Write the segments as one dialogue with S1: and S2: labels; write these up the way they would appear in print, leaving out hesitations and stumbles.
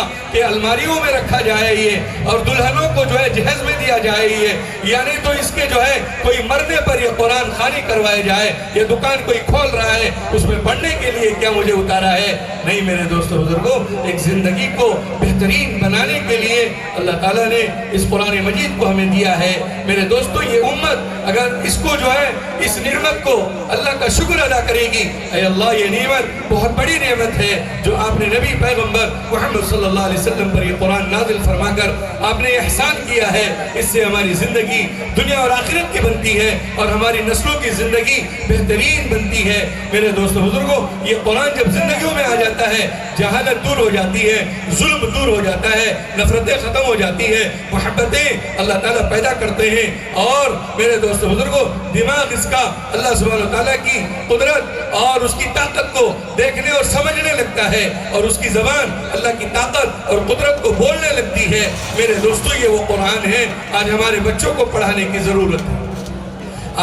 S1: دیا کہ الماریوں میں رکھا جائے یہ، اور دلہنوں کو جو ہے جہیز میں دیا جائے یہ، یعنی تو اس کے جو ہے کوئی مرنے پر یہ قرآن خوانی کروائے جائے، یہ دکان کوئی کھول رہا ہے اس میں پڑھنے کے لیے کیا مجھے اتارا ہے؟ نہیں میرے دوستو بزرگوں، ایک زندگی کو بہترین بنانے کے لیے اللہ تعالیٰ نے اس قرآن مجید کو ہمیں دیا ہے۔ میرے دوستو یہ امت اگر اس کو جو ہے اس نعمت کو اللہ کا شکر ادا کرے گی، اے اللہ یہ نعمت بہت بڑی نعمت ہے جو آپ نے نبی پیغمبر محمد صلی اللہ علیہ وسلم پر یہ قرآن نازل فرما کر آپ نے احسان کیا ہے۔ اس سے ہماری زندگی دنیا اور آخرت کی بنتی ہے اور ہماری نسلوں کی زندگی بہترین بنتی ہے۔ میرے دوستو بزرگوں، یہ قرآن جب زندگیوں میں آ جاتا ہے، جہالت دور ہو جاتی ہے، ظلم دور ہو جاتا ہے، نفرتیں ختم ہو جاتی ہے، محبتیں اللہ تعالیٰ پیدا کرتے ہیں، اور میرے دوستو بزرگوں دماغ اس کا اللہ سبحانہ وتعالیٰ کی قدرت اور اس کی طاقت کو دیکھنے اور سمجھنے لگتا ہے، اور اس کی زبان اللہ کی طاقت اور قدرت کو بولنے لگتی ہے۔ میرے دوستو یہ وہ قرآن ہے آج ہمارے بچوں کو پڑھانے کی ضرورت ہے۔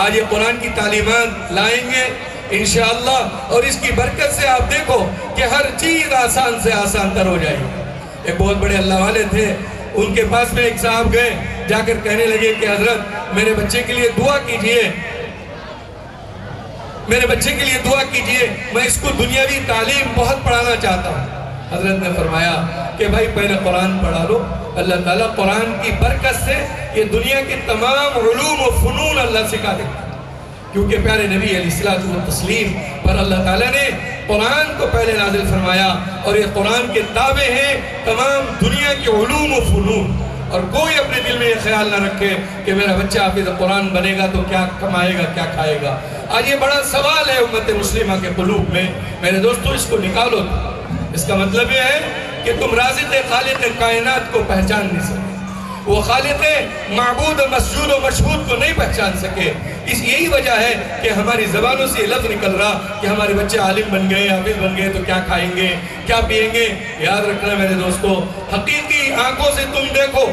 S1: آج یہ قرآن کی تعلیمات لائیں گے انشاءاللہ، اور اس کی برکت سے آپ دیکھو کہ ہر چیز آسان سے آسان تر ہو جائے گی۔ ایک بہت بڑے اللہ والے تھے، ان کے پاس میں ایک صاحب گئے، جا کر کہنے لگے کہ حضرت میرے بچے کے لیے دعا کیجئے، میرے بچے کے لیے دعا کیجئے، میں اس کو دنیاوی تعلیم بہت پڑھانا چاہتا ہوں۔ حضرت نے فرمایا کہ بھائی پہلے قرآن پڑھا لو، اللہ تعالیٰ قرآن کی برکت سے یہ دنیا کے تمام علوم و فنون اللہ سکھا دے گا، کیونکہ پیارے نبی علیہ الصلوۃ والتسلیم پر اللہ تعالیٰ نے قرآن کو پہلے نازل فرمایا، اور یہ قرآن کے تابع ہیں تمام دنیا کے علوم و فنون۔ اور کوئی اپنے دل میں یہ خیال نہ رکھے کہ میرا بچہ حافظ قرآن بنے گا تو کیا کمائے گا، کیا کھائے گا۔ آج یہ بڑا سوال ہے امت مسلمہ کے قلوب میں۔ میرے دوستو اس کو نکالو، اس کا مطلب یہ ہے کہ تم رازق خالق کائنات کو پہچان نہیں سکے، وہ خالق معبود مسجود و مشہود کو نہیں پہچان سکے۔ اس یہی وجہ ہے کہ ہماری زبانوں سے یہ لفظ نکل رہا کہ ہمارے بچے عالم بن گئے، حافظ بن گئے تو کیا کھائیں گے، کیا پیئیں گے۔ یاد رکھنا میرے دوستو، حقیقی آنکھوں سے تم دیکھو،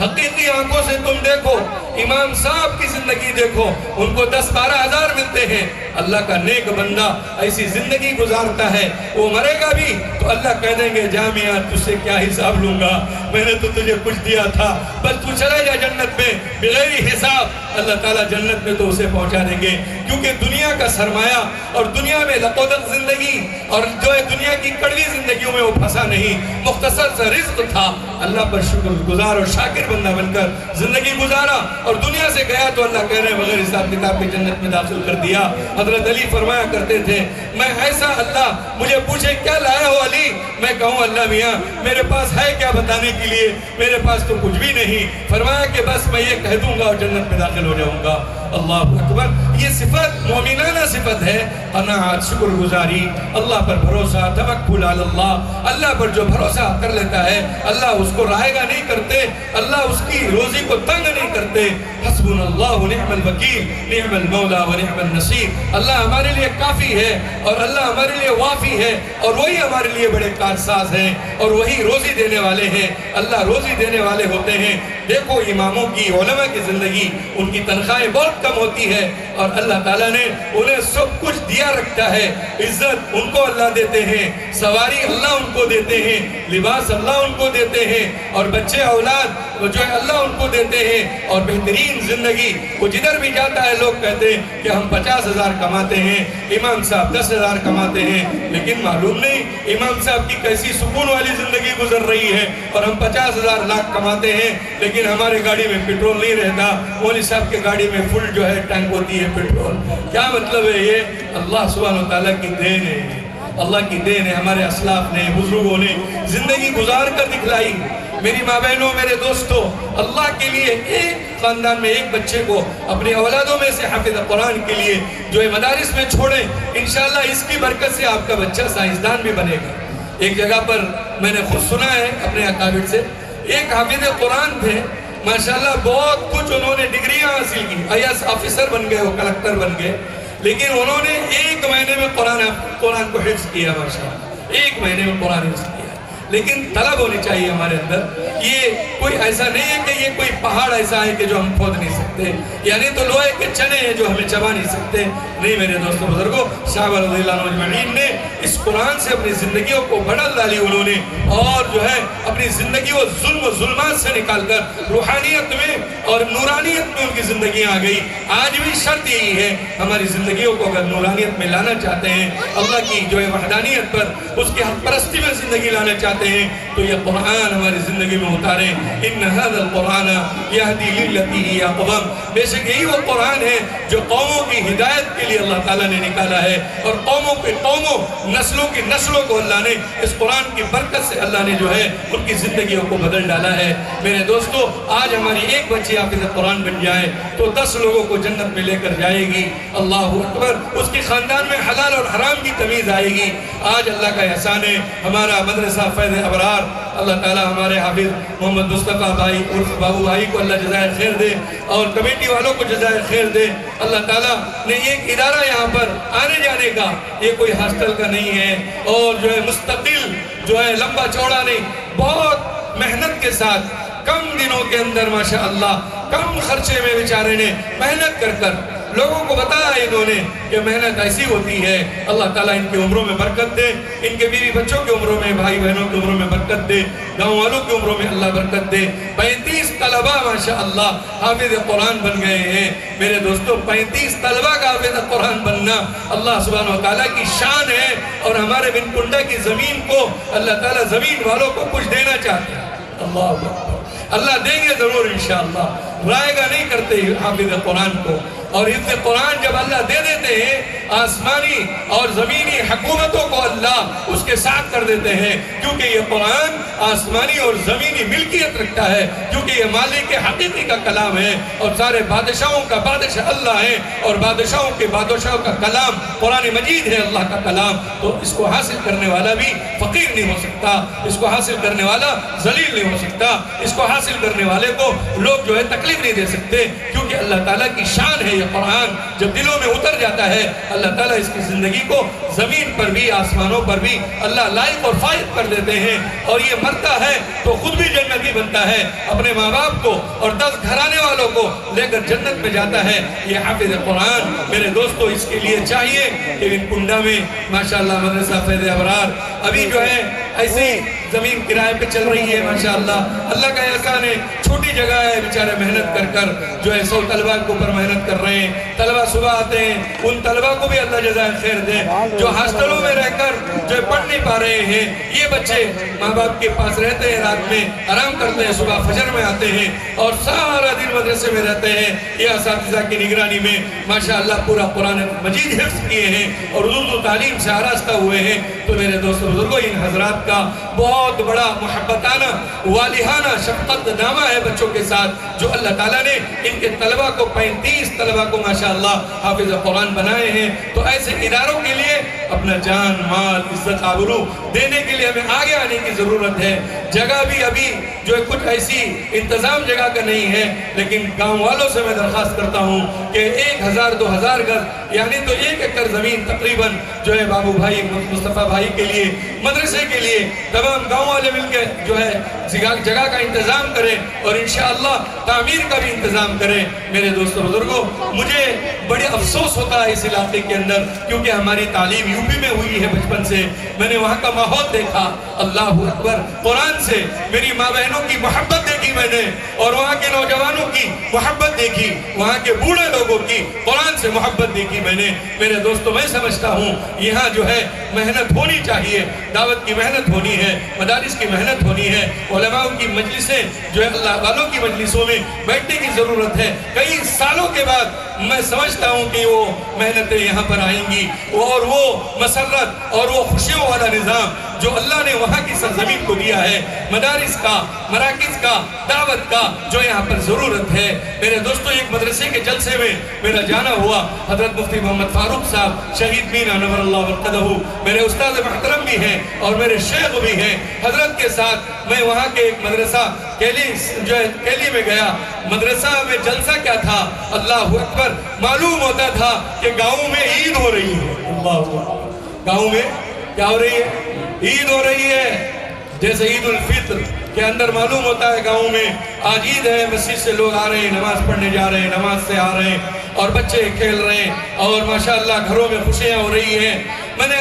S1: حقیقی آنکھوں سے تم دیکھو، امام صاحب کی زندگی دیکھو، ان کو 10-12 ہزار ملتے ہیں۔ اللہ کا نیک بندہ ایسی زندگی گزارتا ہے، وہ مرے گا بھی تو اللہ کہہ دیں گے جامعہ تجھ سے کیا حساب لوں گا، میں نے تو تجھے کچھ دیا تھا، بس تو چلے جا جنت میں بغیر حساب۔ اللہ تعالیٰ جنت میں تو اسے پہنچا دیں گے، کیونکہ دنیا کا سرمایہ اور دنیا میں لقودت زندگی اور جو ہے دنیا کی کڑوی زندگیوں میں وہ پھنسا نہیں، مختصر سا رزق تھا، اللہ پر شکر گزار اور شاکر بندہ بن کر زندگی گزارا، اور دنیا سے گیا تو اللہ کہہ رہے ہیں بغیر حساب کتاب کی جنت میں داخل کر دیا۔ حضرت علی فرمایا کرتے تھے میں ایسا اللہ مجھے پوچھے کیا لایا ہو علی، میں کہوں اللہ میاں میرے پاس ہے کیا بتانے کے لیے، میرے پاس تو کچھ بھی نہیں۔ فرمایا کہ بس میں یہ کہہ دوں گا اور جنت میں داخل ہو جاؤں گا۔ اللہ اکبر، یہ صفت مومنانہ صفت ہے، قناعت، شکر گزاری، اللہ پر بھروسہ، توکل علی اللہ۔ اللہ پر جو بھروسہ کر لیتا ہے اللہ اس کو رائے گا نہیں کرتے، اللہ اس کی روزی کو تنگ نہیں کرتے۔ حسبنا اللہ و نعم الوکیل، نعم المولا و نعم النصیر۔ اللہ ہمارے لیے کافی ہے اور اللہ ہمارے لیے وافی ہے، اور وہی ہمارے لیے بڑے کارساز ہیں اور وہی روزی دینے والے ہیں۔ اللہ روزی دینے والے ہوتے ہیں۔ دیکھو اماموں کی، علماء کی زندگی، ان کی تنخواہیں بہت کم ہوتی ہے اور اللہ تعالیٰ نے انہیں سب کچھ دیا رکھتا ہے۔ عزت ان کو اللہ دیتے ہیں، سواری اللہ ان کو دیتے ہیں، لباس اللہ ان کو دیتے ہیں، اور بچے اولاد جو ہے اللہ ان کو دیتے ہیں، اور بہترین زندگی وہ جدھر بھی جاتا ہے لوگ کہتے ہیں کہ ہم 50,000 کماتے ہیں، امام صاحب 10,000 کماتے ہیں، لیکن معلوم نہیں امام صاحب کی کیسی سکون والی زندگی گزر رہی ہے، اور ہم 50,000 لاکھ کماتے ہیں لیکن ہماری گاڑی میں پیٹرول نہیں رہتا، مولوی صاحب کے گاڑی میں فل جو ہے ٹینک ہوتی ہے پیٹرول۔ کیا مطلب ہے؟ یہ اللہ سبحانہ وتعالیٰ کی دین ہے، اللہ کی دین ہے۔ ہمارے اسلاف نے، بزرگوں نے زندگی گزار کر دکھلائی۔ میری ماں بہنوں، میرے دوستوں، اللہ کے لیے ایک خاندان میں ایک بچے کو اپنے اولادوں میں سے حافظ قرآن کے لیے جو ہے مدارس میں چھوڑیں، انشاءاللہ اس کی برکت سے آپ کا بچہ سائنسدان بھی بنے گا۔ ایک جگہ پر میں نے خود سنا ہے اپنے اکابر سے، ایک حافظ قرآن تھے، ماشاءاللہ بہت کچھ انہوں نے ڈگریاں حاصل کی، IAS آفیسر بن گئے، وہ کلکٹر بن گئے، لیکن انہوں نے 1 مہینے میں قرآن کو حفظ کیا، ماشاءاللہ 1 مہینے میں قرآن حفظ کیا۔ لیکن طلب ہونی چاہیے ہمارے اندر. یہ کوئی ایسا نہیں ہے کہ یہ کوئی پہاڑ ایسا ہے کہ جو ہم کھود نہیں سکتے, یعنی تو لوہے کے چنے ہیں جو ہمیں چبا نہیں سکتے. نہیں میرے دوستوں بزرگوں, صحابہ رضی اللہ عنہ اجمعین نے اس قرآن سے اپنی زندگیوں کو بدل ڈالی انہوں نے, اور جو ہے اپنی زندگی کو ظلم و ظلمات سے نکال کر روحانیت میں اور نورانیت میں ان کی زندگیاں آ گئی. آج بھی شرط یہی ہے, ہماری زندگیوں کو اگر نورانیت میں لانا چاہتے ہیں, اللہ کی جو ہے وحدانیت پر, اس کی حق پرستی میں زندگی لانا چاہتے ہیں, تو یہ قرآن ہماری زندگی میں اتاریں. ان هذا القرآن یہدی للتی ہی اقوم, بے شک یہی وہ قرآن ہے جو قوموں کی ہدایت کے لیے اللہ تعالیٰ نے نکالا ہے, اور قوموں نسلوں کی نسلوں کو اللہ نے اس قرآن کی برکت سے اللہ نے جو ہے ان کی زندگیوں کو بدل ڈالا ہے. میرے دوستو, آج ہماری ایک بچی حافظ قرآن بن جائے تو 10 لوگوں کو جنت میں لے کر جائے گی. اللہ اکبر. اس کے خاندان میں حلال اور حرام کی تمیز آئے گی. آج اللہ کا احسان ہے, ہمارا مدرسہ فیض ابرار, اللہ تعالیٰ ہمارے حافظ محمد مصطفیٰ بھائی عرف بابو بھائی کو اللہ جزائے خیر دے, اور کمیٹی والوں کو جزائے خیر دے. اللہ تعالیٰ نے ایک ادارہ یہاں پر آنے جانے کا, یہ کوئی ہاسٹل کا نہیں ہے, اور جو ہے مستقل جو ہے لمبا چوڑا نہیں, بہت محنت کے ساتھ کم دنوں کے اندر ماشاءاللہ کم خرچے میں بیچارے نے محنت کر کر لوگوں کو بتایا انہوں نے کہ محنت ایسی ہوتی ہے. اللہ تعالیٰ ان کی عمروں میں برکت دے, ان کے بیوی بچوں کی عمروں میں, بھائی بہنوں کی عمروں میں برکت دے, گاؤں والوں کی عمروں میں اللہ برکت دے. 35 طلبہ ماشاءاللہ حافظ قرآن بن گئے ہیں. میرے دوستو, 35 طلبہ کا حافظ قرآن بننا اللہ سبحانہ وتعالیٰ کی شان ہے, اور ہمارے بن کنڈا کی زمین کو اللہ تعالیٰ زمین والوں کو کچھ دینا چاہتے ہیں. اللہ اکبر. اللہ دیں گے ضرور انشاءاللہ, رائے گا نہیں کرتے حافظ قرآن کو. اور حفظ قرآن جب اللہ دے دیتے ہیں, آسمانی اور زمینی حکومتوں کو اللہ اس کے ساتھ کر دیتے ہیں, کیونکہ یہ قرآن آسمانی اور زمینی ملکیت رکھتا ہے, کیونکہ یہ مالک حقیقی کا کلام ہے, اور سارے بادشاہوں کا بادشاہ اللہ ہے, اور بادشاہوں کے بادشاہوں کا کلام قرآن مجید ہے, اللہ کا کلام. تو اس کو حاصل کرنے والا بھی فقیر نہیں ہو سکتا, اس کو حاصل کرنے والا ذلیل نہیں ہو سکتا, اس کو حاصل کرنے والے کو لوگ جو ہے تکلیف نہیں دے سکتے, کیونکہ اللہ تعالیٰ کی شان ہے. یہ قرآن جب دلوں میں اتر جاتا ہے, اللہ تعالیٰ اس کی زندگی کو زمین پر بھی آسمانوں پر بھی اللہ لائق اور فائد کر دیتے ہیں, اور یہ مرتا ہے تو خود بھی جنتی بنتا ہے, اپنے ماں باپ کو اور 10 گھرانے والوں کو لے کر جنت میں جاتا ہے. یہ حافظ قرآن میرے دوستو, اس کے لیے چاہیے کہ ان کنڈا میں ماشاءاللہ مدرسہ فیض ابرار ابھی جو ہے ایسی زمین کرائے پہ چل رہی ہے ماشاءاللہ. اللہ کا احسان ہے, چھوٹی جگہ ہے, بیچارے محنت کر کر جو ہے 100 طلبہ کے اوپر محنت کر رہے ہیں. طلبہ صبح آتے ہیں, ان طلبہ کو بھی اللہ جزائے خیر دے جو ہاسٹلوں میں رہ کر جو پڑھ نہیں پا رہے ہیں. یہ بچے ماں باپ کے پاس رہتے ہیں, رات میں آرام کرتے ہیں, صبح فجر میں آتے ہیں, اور سارا دن مدرسے میں رہتے ہیں. یہ اساتذہ کی نگرانی میں ماشاءاللہ پورا قرآن مجید حفظ کیے ہیں, اور اردو تعلیم سے آراستہ ہوئے ہیں. تو میرے دوستوں بزرگوں, ان حضرات کا بہت بڑا محبتانہ والہانہ شفقت نامہ ہے بچوں کے ساتھ, جو اللہ تعالیٰ نے ان کے طلبہ کو 35 طلبہ کو ماشاءاللہ حافظ قرآن بنائے ہیں. تو ایسے اداروں کے لیے اپنا جان مال عزت آبرو دینے کے لیے ہمیں آگے آنے کی ضرورت ہے. جگہ بھی ابھی جو ہے کچھ ایسی انتظام جگہ کا نہیں ہے, لیکن گاؤں والوں سے میں درخواست کرتا ہوں کہ 1000-2000 گز یعنی تو 1 ایکڑ زمین تقریباً جو ہے بابو بھائی مصطفیٰ بھائی کے لیے, مدرسے کے لیے تمام گاؤں والے مل کے جو ہے جگہ کا انتظام کریں, اور انشاءاللہ تعمیر کا بھی انتظام کریں. میرے دوستوں بزرگوں, مجھے بڑے افسوس ہوتا ہے اس علاقے کے اندر, کیونکہ ہماری تعلیم یوپی میں ہوئی ہے بچپن سے. میں نے وہاں کا ماحول دیکھا, اللہ اکبر, قرآن سے میری ماں بہنوں کی محبت دیکھی میں نے, اور وہاں کے نوجوانوں کی محبت دیکھی, وہاں کے بوڑھے لوگوں کی قرآن سے محبت دیکھی میں نے. میرے دوستوں, میں سمجھتا ہوں یہاں جو ہے محنت ہونی چاہیے, دعوت کی محنت ہونی ہے, مدارس کی محنت ہونی ہے, علماء کی مجلسیں جو ہے اللہ والوں کی مجلسوں میں بیٹھنے کی ضرورت ہے. کئی سالوں کے بعد میں سمجھتا ہوں کہ وہ محنتیں یہاں پر آئیں گی, اور وہ مسرت اور وہ خوشیوں والا نظام جو اللہ نے وہاں کی سرزمین کو دیا ہے, مدارس کا, مراکز کا, دعوت کا جو یہاں پر ضرورت ہے. میرے دوستوں, ایک مدرسے کے جلسے میں میرا جانا ہوا. حضرت مفتی محمد فاروق صاحب شہید مین انور اللہ برکتہ میرے استاد محترم بھی ہیں اور میرے شیخ بھی ہیں. حضرت کے ساتھ میں وہاں کے ایک مدرسہ کیلی میں گیا. مدرسہ میں جلسہ کیا تھا, اللہ اکبر, معلوم ہوتا تھا کہ گاؤں میں عید ہو رہی ہے. اللہ اکبر, گاؤں میں کیا ہو رہی ہے, عید ہو رہی ہے. جیسے عید الفطر کے اندر معلوم ہوتا ہے گاؤں میں آج عید ہے، مسجد سے لوگ آ رہے ہیں، نماز پڑھنے جا رہے ہیں، نماز سے آ رہے ہیں اور بچے کھیل رہے ہیں اور ماشاءاللہ گھروں میں خوشیاں ہو رہی ہیں۔ میں نے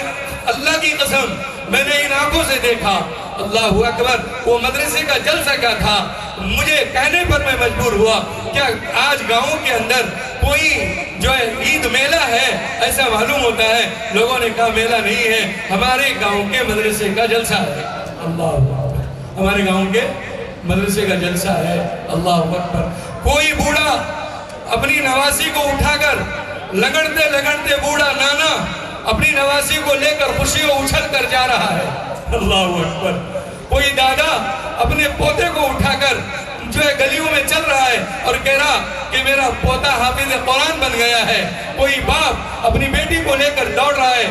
S1: اللہ کی قسم میں نے ان آنکھوں سے دیکھا، اللہ اکبر، وہ مدرسے کا جلسہ کیا تھا، مجھے کہنے پر میں مجبور ہوا کیا آج گاؤں کے اندر کوئی جو ہے عید میلہ ہے، ایسا معلوم ہوتا ہے۔ لوگوں نے کہا میلہ نہیں ہے، ہمارے گاؤں کے مدرسے کا جلسہ ہے۔ اللہ اکبر، ہمارے گاؤں کے مدرسے کا جلسہ ہے۔ اللہ اکبر، کوئی بوڑھا اپنی نواسی کو اٹھا کر لگڑتے لگڑتے بوڑھا نانا اپنی نواسی کو لے کر خوشیوں اچھل کر جا رہا ہے۔ اللہ اکبر، کوئی دادا اپنے پوتے کو اٹھا کر جو ہے گلیوں میں چل رہا ہے اور کہہ رہا کہ میرا پوتا حافظ قرآن بن گیا ہے۔ کوئی باپ اپنی بیٹی کو لے کر دوڑ رہا ہے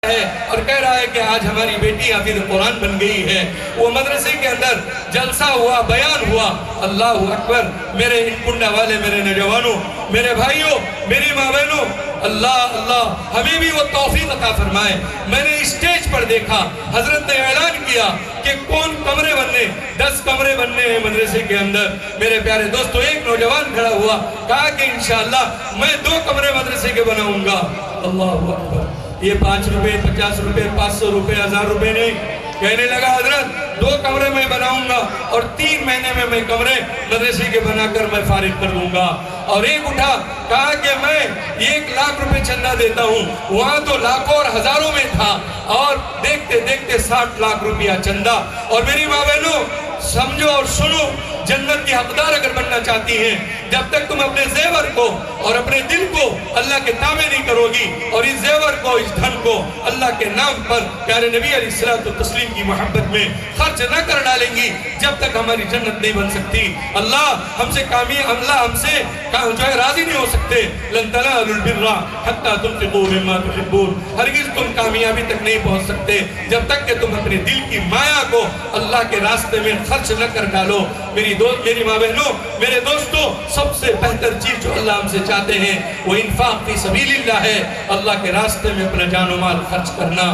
S1: اور کہہ رہا ہے کہ آج ہماری بیٹی حافظ قرآن بن گئی ہے۔ وہ مدرسے کے اندر جلسہ ہوا، بیان ہوا۔ اللہ اکبر، میرے کنڈا والے، میرے نوجوانوں، میرے بھائیوں، میری ماں بہنوں، اللہ ہمیں بھی وہ توفیق عطا فرمائے۔ میں نے اسٹیج پر دیکھا حضرت نے اعلان کیا کہ کون کمرے بننے، 10 کمرے بننے ہیں مدرسے کے اندر۔ میرے پیارے دوستو، ایک نوجوان کھڑا ہوا، کہا کہ انشاءاللہ میں 2 کمرے مدرسے کے بناؤں گا۔ اللہ اکبر، یہ 5 روپے، 50 روپے، 500 روپے، 1000 روپے نہیں، کہنے لگا حضرت 2 کمرے میں بناؤں گا اور 3 مہینے میں میں کمرے مدرسے کے بنا کر میں فارغ کر دوں گا۔ اور ایک اٹھا، کہا کہ میں 1 لاکھ روپے چندہ دیتا ہوں۔ وہاں تو لاکھوں اور ہزاروں میں تھا اور دیکھتے دیکھتے 60 لاکھ روپیہ چندہ۔ اور میری ماں بہنوں سمجھو اور سنو، جنت کی حقدار اگر بننا چاہتی ہیں، جب تک تم اپنے زیور کو اور اپنے دل کو اللہ کے تابع نہیں کرو گی اور اس زیور کو، اس دھن کو اللہ کے نام پر پیارے نبی علیہ الصلوۃ والتسلیم کی محبت میں خرچ نہ کر ڈالیں گی، جب تک ہماری جنت نہیں بن سکتی۔ اللہ ہم سے اللہ ہم سے جو ہے راضی نہیں ہو سکتے۔ لن تنالوا البر حتى تنفقوا مما تحبون، ہرگز تم کامیابی تک نہیں پہنچ سکتے جب تک کہ تم اپنے دل کی مایا کو اللہ کے راستے میں خرچ نہ کر ڈالو۔ میری ماں بہنوں، میرے دوستوں، سب سے بہتر چیز جو اللہ ہم سے چاہتے ہیں وہ انفاق فی سبیل اللہ ہے، اللہ کے راستے میں اپنا جان و مال خرچ کرنا۔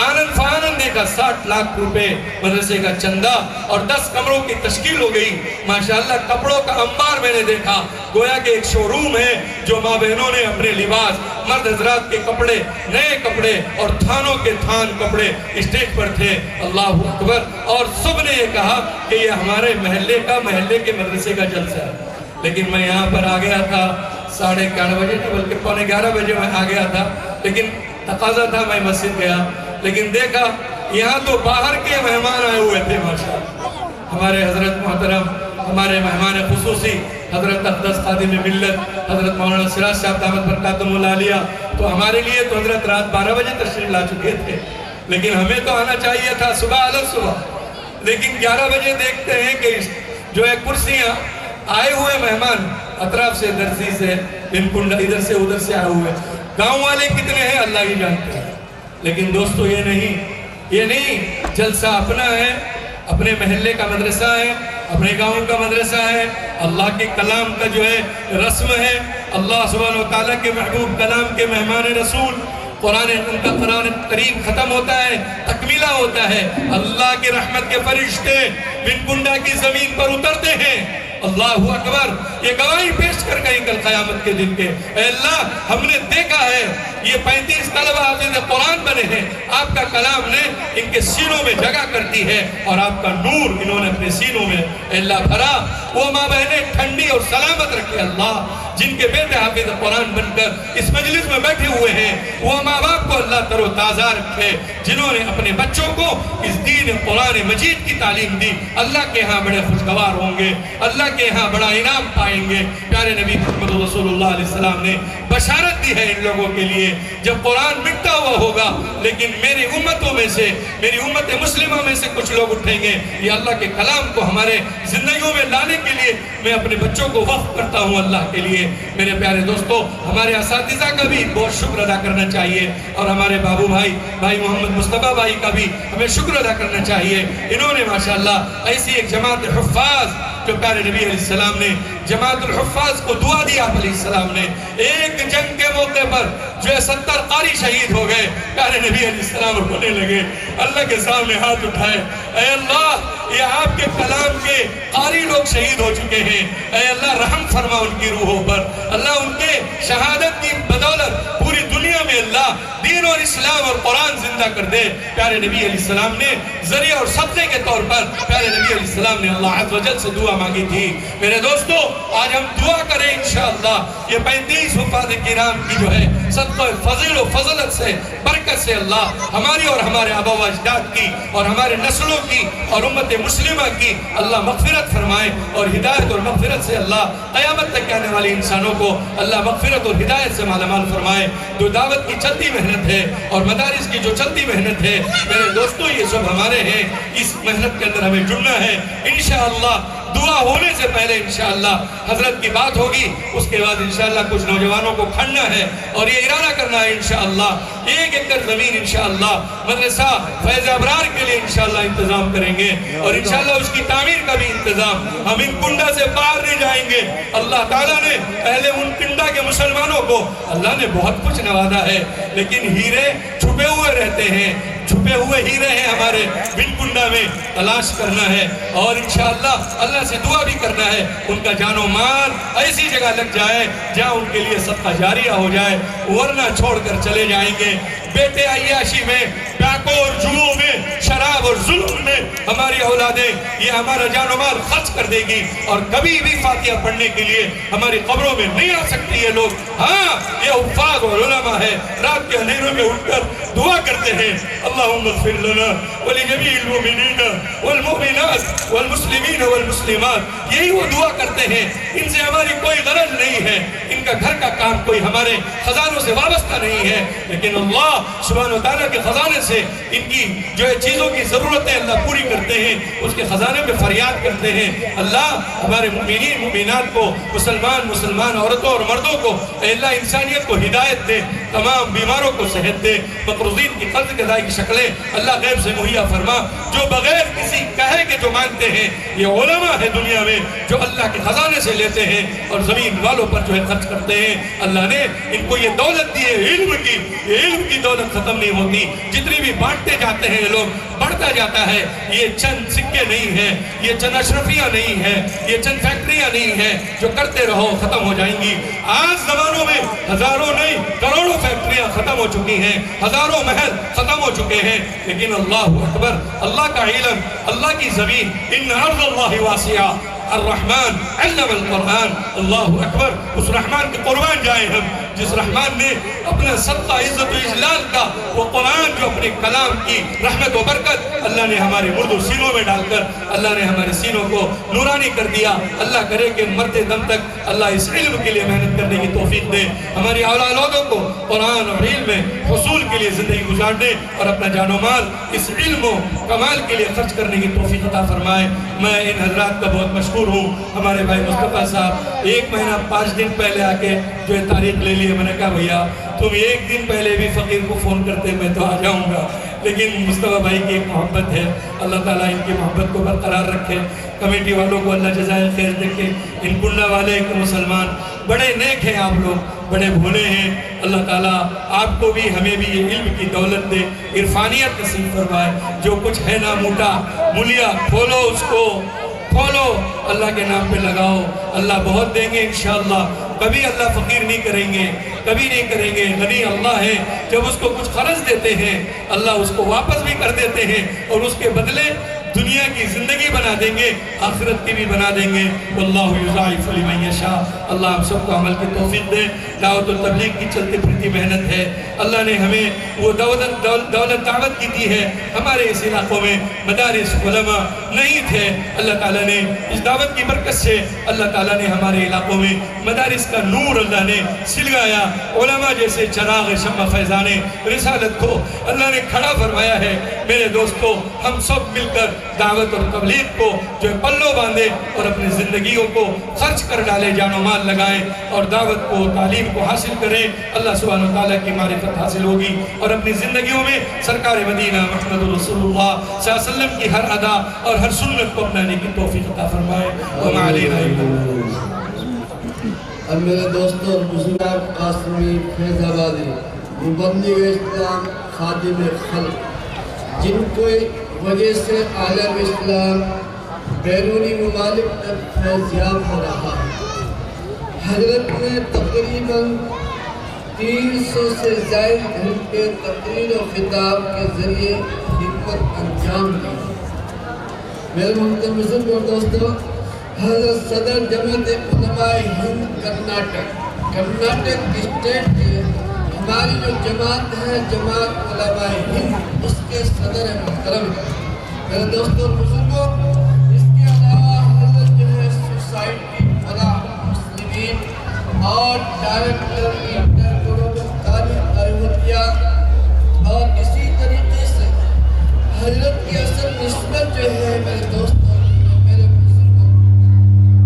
S1: آنند فانند دیکھا 60 لاکھ روپے مدرسے کا چندہ اور 10 کمروں کی تشکیل ہو گئی۔ ماشاءاللہ کپڑوں کا انبار میں نے دیکھا، گویا کہ ایک شو روم ہے جو ماں بہنوں نے اپنے لباس، مرد حضرات کے کپڑے، نئے کپڑے اور تھانوں کے تھان کپڑے اسٹیج پر تھے۔ اللہ اکبر، اور سب نے یہ کہا کہ یہ ہمارے محلے کے مدرسے کا جلسہ ہے۔ لیکن میں یہاں پر آ گیا تھا 11:30 بجے، بلکہ 11:15 بجے میں آ گیا تھا، لیکن تقاضا تھا میں مسجد گیا، لیکن دیکھا یہاں تو باہر کے مہمان آئے ہوئے تھے۔ ماشاءاللہ ہمارے حضرت محترم، ہمارے مہمان خصوصی حضرت اقدس خادم ملت حضرت مولانا سراج صاحب دامت برکاتہم العالیہ، تو ہمارے لیے تو حضرت رات 12 بجے تشریف لا چکے تھے، لیکن ہمیں تو آنا چاہیے تھا صبح، لیکن 11 بجے دیکھتے ہیں کہ جو ہے کرسیاں، آئے ہوئے مہمان اطراف سے، درزی سے، بنکنڈا، ادھر سے ادھر سے آئے ہوئے، گاؤں والے کتنے ہیں اللہ ہی جانتے ہیں۔ لیکن دوستو یہ نہیں، جلسہ اپنا ہے، اپنے محلے کا مدرسہ ہے، اپنے گاؤں کا مدرسہ ہے، اللہ کے کلام کا جو ہے رسم ہے، اللہ سبحانہ وتعالیٰ کے محبوب کلام کے مہمان رسول، قرآن کریم ختم ہوتا ہے، تکمیلہ ہوتا ہے، اللہ کی رحمت کے فرشتے بنکنڈا کی زمین پر اترتے ہیں۔ اللہ اکبر، یہ گواہی پیش کر گئی کل قیامت کے دن کے، اے اللہ ہم نے دیکھا ہے یہ 35 طلبہ حافظ قرآن بنے ہیں، آپ کا کلام نے ان کے سینوں میں جگہ کرتی ہے اور آپ کا نور انہوں نے اپنے سینوں میں اے اللہ بھرا۔ وہ ماں بہنیں ٹھنڈی اور سلامت رکھے اللہ، جن کے بیٹے حافظ قرآن بن کر اس مجلس میں بیٹھے ہوئے ہیں، وہ ماں باپ کو اللہ تر و تازہ رکھے جنہوں نے اپنے بچوں کو اس دین قرآن مجید کی تعلیم دی، اللہ کے ہاں بڑے خوشگوار ہوں گے، اللہ کے ہاں بڑا انعام پائیں گے۔ پیارے نبی محمد رسول اللہ علیہ السلام نے بشارت دی ہے ان لوگوں کے لیے، جب قرآن مٹتا ہوا ہوگا لیکن میری امتوں میں سے، میری امت مسلمہ میں سے کچھ لوگ اٹھیں گے، یہ اللہ کے کلام کو ہمارے زندگیوں میں لانے کے لیے میں اپنے بچوں کو وقف کرتا ہوں اللہ کے لیے۔ میرے پیارے دوستو، ہمارے اساتذہ کا بھی بہت شکر ادا کرنا چاہیے اور ہمارے بابو بھائی محمد مصطفیٰ بھائی کا بھی ہمیں شکر ادا کرنا چاہیے۔ انہوں نے ماشاءاللہ ایسی ایک جماعت حفاظ جو پیارے نبی علیہ السلام نے جماعت الحفاظ کو دعا دیا علیہ السلام نے، ایک جنگ کے موقع پر جو ہے 70 قاری شہید ہو گئے. پیارے نبی علیہ السلام رونے لگے, اللہ کے سامنے ہاتھ اٹھائے, اے اللہ یہ آپ کے کلام کے قاری لوگ شہید ہو چکے ہیں, اے اللہ رحم فرما ان کی روحوں پر, اللہ ان کے شہادت کی بدولت پوری دنیا میں اللہ دین اور اسلام اور قرآن زندہ کر دے. پیارے نبی علیہ السلام نے ذریعہ اور صدقے کے طور پر پیارے نبی علیہ السلام نے اللہ عز و جل سے دعا مانگی تھی. میرے دوستو آج ہم دعا کریں انشاءاللہ یہ 35 حفاظ کرام کی جو ہے صدقہ فضل و فضلت سے برکت سے اللہ ہماری اور ہمارے آبا و اجداد کی اور ہمارے نسلوں کی اور امت مسلمہ کی اللہ مغفرت فرمائے اور ہدایت اور مغفرت سے اللہ قیامت تک آنے والے انسانوں کو اللہ مغفرت اور ہدایت سے مالا مال فرمائے. جو دعوت کی چلتی محنت ہے اور مدارس کی جو چلتی محنت ہے میرے دوستو یہ سب ہمارے ہیں, اس محنت کے اندر ہمیں جڑنا ہے. انشاءاللہ دعا ہونے سے پہلے انشاءاللہ حضرت کی بات ہوگی, اس کے بعد انشاءاللہ کچھ نوجوانوں کو کھڑنا ہے اور یہ ارادہ کرنا ہے انشاءاللہ 1 ایکڑ زمین انشاءاللہ مدرسہ فیض ابرار کے لیے انشاءاللہ انتظام کریں گے اور انشاءاللہ اس کی تعمیر کا بھی انتظام. ہم ان کنڈا سے باہر نہیں جائیں گے. اللہ تعالیٰ نے پہلے ان کنڈا کے مسلمانوں کو اللہ نے بہت کچھ نوازا ہے, لیکن ہیرے چھپے ہوئے رہتے ہیں, چھپے ہوئے ہیرے ہیں ہمارے بن کنڈا میں, تلاش کرنا ہے اور انشاءاللہ اللہ سے دعا بھی کرنا ہے ان کا جان و مال ایسی جگہ لگ جائے جہاں ان کے لیے صدقہ جاریہ ہو جائے, ورنہ چھوڑ کر چلے جائیں گے. بیٹے عیاشی میں, ڈاکوں اور جوؤں میں, شراب اور ظلم میں ہماری اولادیں یہ ہمارا جان و مال خرچ کر دے گی اور کبھی بھی فاتحہ پڑھنے کے لیے ہماری قبروں میں نہیں آ سکتی یہ لوگ. ہاں یہ حفاظ اور علماء ہے, رات کے اندھیروں میں اٹھ کر دعا کرتے ہیں اللہم اغفر لنا ولجمیع المؤمنین والمؤمنات والمسلمین والمسلمات. یہی وہ دعا کرتے ہیں, ان سے ہماری کوئی غرض نہیں ہے, ان کا گھر کا کام کوئی ہمارے خزانوں سے وابستہ نہیں ہے, لیکن اللہ سبحانہ وتعالیٰ کے خزانے سے ان کی جو ہے چیزوں کی ضرورتیں اللہ پوری کرتے ہیں, اس کے خزانے میں فریاد کرتے ہیں. اللہ ہمارے مومنین مومنات کو, مسلمان عورتوں اور مردوں کو اے اللہ انسانیت کو ہدایت دے, تمام بیماروں کو صحت دے, مقروضین کی قرض ادائی کی شکلیں اللہ غیب سے مہیا فرما, جو بغیر کسی کہے کے جو مانتے ہیں یہ علماء ہے دنیا میں جو اللہ کے خزانے سے لیتے ہیں اور زمین والوں پر جو ہے خرچ کرتے ہیں. اللہ نے ان کو یہ دولت دی ہے علم کی, یہ علم کی دولت ختم نہیں ہوتی, جتنی بھی بانٹتے جاتے ہیں یہ لوگ بڑھتا جاتا ہے. یہ چند سکے نہیں ہیں, یہ چند اشرفیاں نہیں ہیں, یہ چند فیکٹریاں نہیں ہیں جو کرتے رہو ختم ہو جائیں گی. آج زمانوں میں ہزاروں نہیں کروڑوں فیکٹریاں ختم ہو چکی ہیں, ہزاروں محل ختم ہو چکے ہیں, لیکن اللہ اکبر, اللہ کا علم, اللہ کی زمین, ان ارض اللہ واسعہ, الرحمن علم القرآن. اللہ اکبر, اس رحمان کے قربان جائیں ہم جس رحمان نے اپنا صدقہ عزت و اجلال کا وہ قرآن جو اپنے کلام کی رحمت و برکت اللہ نے ہمارے مردوں سینوں میں ڈال کر اللہ نے ہمارے سینوں کو نورانی کر دیا. اللہ کرے کہ مرتے دم تک اللہ اس علم کے لیے محنت کرنے کی توفیق دے, ہماری اولادوں کو قرآن اور علم میں حصول کے لیے زندگی گزارنے اور اپنا جان و مال اس علم و کمال کے لیے خرچ کرنے کی توفیق عطا فرمائے. میں ان حضرات کا بہت مشکور ہوں. ہمارے بھائی مصطفیٰ صاحب 1 مہینہ 5 دن پہلے آ کے جو ہے تاریخ لے لیے. میں نے کہا بھیا تم 1 دن پہلے بھی فقیر کو فون کرتے میں تو آ جاؤں گا, لیکن مصطفیٰ بھائی کی ایک محبت ہے, اللہ تعالیٰ ان کی محبت کو برقرار رکھے. کمیٹی والوں کو اللہ جزائے خیر دے. ان کنڈا والے ایک مسلمان بڑے نیک ہیں, آپ لوگ بڑے بھولے ہیں. اللہ تعالیٰ آپ کو بھی ہمیں بھی یہ علم کی دولت دے, عرفانیت نصیب فرمائے. جو کچھ ہے نا موٹا مولیا کھولو, اس کو کھولو, اللہ کے نام پہ لگاؤ, اللہ بہت دیں گے انشاءاللہ. کبھی اللہ فقیر نہیں کریں گے, کبھی نہیں کریں گے. غنی اللہ ہے, جب اس کو کچھ قرض دیتے ہیں اللہ اس کو واپس بھی کر دیتے ہیں اور اس کے بدلے دنیا کی زندگی بنا دیں گے, آخرت کی بھی بنا دیں گے. واللہ یضاعف لمن یشاء. اللہ ہم سب کو عمل کی توفیق دے. دعوت و تبلیغ کی چلتی پھرتی محنت ہے. اللہ نے ہمیں وہ دولت دعوت کی دی ہے. ہمارے اس علاقوں میں مدارس علماء نہیں تھے, اللہ تعالیٰ نے اس دعوت کی برکت سے اللہ تعالیٰ نے ہمارے علاقوں میں مدارس کا نور اللہ نے سلگایا. علماء جیسے چراغ شمع فیضان رسالت کو اللہ نے کھڑا فرمایا ہے. میرے دوستو ہم سب مل کر دعوت اور تبلیغ کو جو پلو باندھے اور اپنی زندگیوں کو خرچ کر ڈالے, جان و مال لگائیں اور دعوت کو تعلیم کو حاصل کریں. اللہ سبحانہ وتعالیٰ کی معرفت حاصل ہوگی اور اپنی زندگیوں میں سرکار مدینہ محمد رسول اللہ صلی اللہ علیہ وسلم کی ہر ادا اور ہر سنت کو اپنانے کی توفیق عطا فرمائے. وما علینا الا البلاغ.
S2: اب میرے دوستوں گزرا قاسمی فیض آبادی مبلغ اسلام، خادم خلق، جن کو وجہ سے عالم اسلام بیرونی ممالک تک فیضیاب ہو رہا ہے۔ حضرت نے تقریباً 300 سے زائد گھنٹے تقریر و خطاب کے ذریعے خدمت انجام دی۔ میرے محترم بزرگ اور دوستو، حضرت صدر جمعیت علماء ہند کرناٹک اسٹیٹ کے ہماری جو جماعت ہے، جماعت علماء ہند، اس کے صدر محترم۔ میرے دوستوں اور بزرگوں، اس کے علاوہ حضرت جو ہے سوسائٹی فلاح مسلمین اور ڈائریکٹر انٹر گلوبل تعلیم ایودھیا، اور اسی طریقے سے حضرت کی اصل نسبت جو ہے میرے دوستوں، میرے بزرگوں،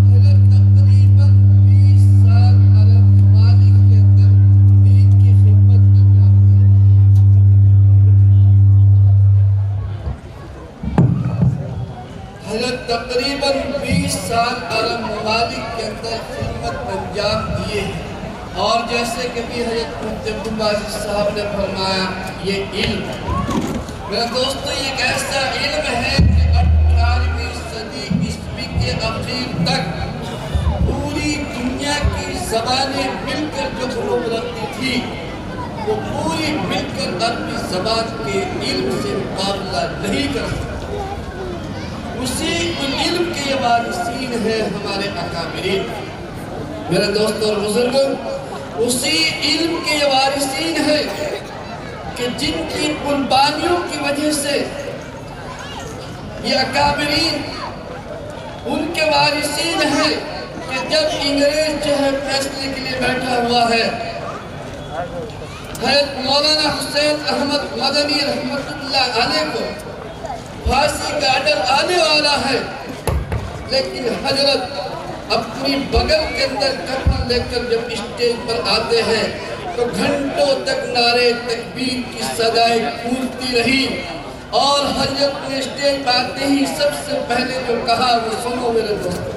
S2: حضرت تقریباً 20 سال عرب ممالک کے اندر دین کی خدمت انجام دی۔ حضرت تقریباً 20 سال عرب ممالک کے اندر خدمت انجام دیے ہیں، اور جیسے کہ بھی حضرت مفتی عبدالباسط صاحب نے فرمایا، یہ علم میرے دوستو ایک ایسا علم ہے کہ 18ویں صدی عیسوی کے اخیر تک پوری دنیا کی زبانیں مل کر جو حروف رکھتی تھی، وہ پوری مل کر عربی زبان کے علم سے مقابلہ نہیں کر سکتی۔ اسی علم کے یہ وارثین ہیں ہمارے اکابرین۔ میرے دوستوں اور بزرگوں، اسی علم کے یہ وارثین ہیں کہ جن کی قربانیوں کی وجہ سے یہ اکابرین ان کے وارثین ہیں کہ جب انگریز جو ہے فیصلے کے لیے بیٹھا ہوا ہے، حضرت مولانا حسین احمد مدنی رحمت اللہ علیہ کو پھانسی کا آرڈر آنے والا ہے، لیکن حضرت اپنی بغل کے اندر کفن لے کر جب اسٹیج پر آتے ہیں تو گھنٹوں تک نعرے تکبیر کی صدائیں گونجتی رہی، اور حضرت نے اسٹیج پر آتے ہی سب سے پہلے جو کہا وہ سنو میرے دوستو۔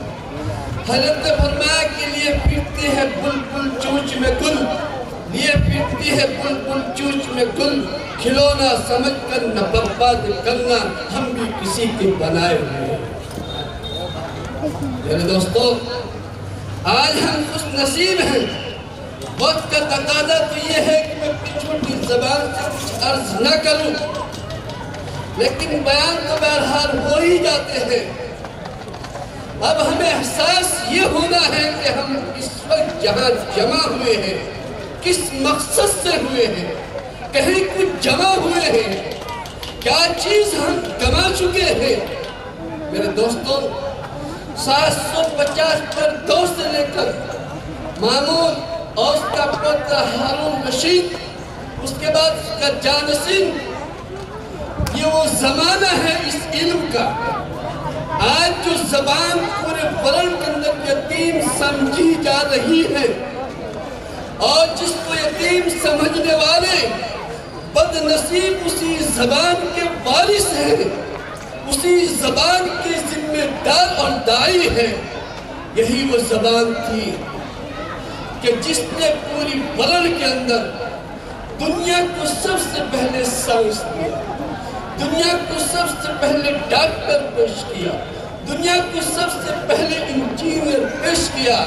S2: حضرت نے فرمایا کہ لیے پھرتی ہے بلبل چونچ میں گل، لیے پھرتی ہے بلبل چونچ میں گل، کھلونا سمجھ کر نہ برباد کرنا، ہم بھی کسی کے بنائے ہوئے۔ میرے دوستو، آج ہم خوش نصیب ہیں۔ وقت کا تقاضا تو یہ ہے کہ میں اپنی چھوٹی زبان سے کچھ عرض نہ کروں، لیکن بیان تو بہرحال ہو ہی جاتے ہیں۔ اب ہمیں احساس یہ ہونا ہے کہ ہم اس وقت جہاں جمع ہوئے ہیں کس مقصد سے ہوئے ہیں، کہیں کچھ جمع ہوئے ہیں، کیا چیز ہم کما چکے ہیں۔ میرے دوستوں، 750 پر 2 سے لے کر مامون اور اس کا پوتر ہارون رشید، اس کے بعد اس کا جانشین، یہ وہ زمانہ ہے اس علم کا۔ آج جو زبان پورے ورلڈ کے اندر یتیم سمجھی جا رہی ہے، اور جس کو یتیم سمجھنے والے بد نصیب اسی زبان کے وارث ہیں، اسی زبان کے ذمہ دار اور داعی ہیں۔ یہی وہ زبان تھی کہ جس نے پوری ورلڈ کے اندر دنیا کو سب سے پہلے سائنس دیا، دنیا کو سب سے پہلے ڈاکٹر پیش کیا، دنیا کو سب سے پہلے انجینئر پیش کیا۔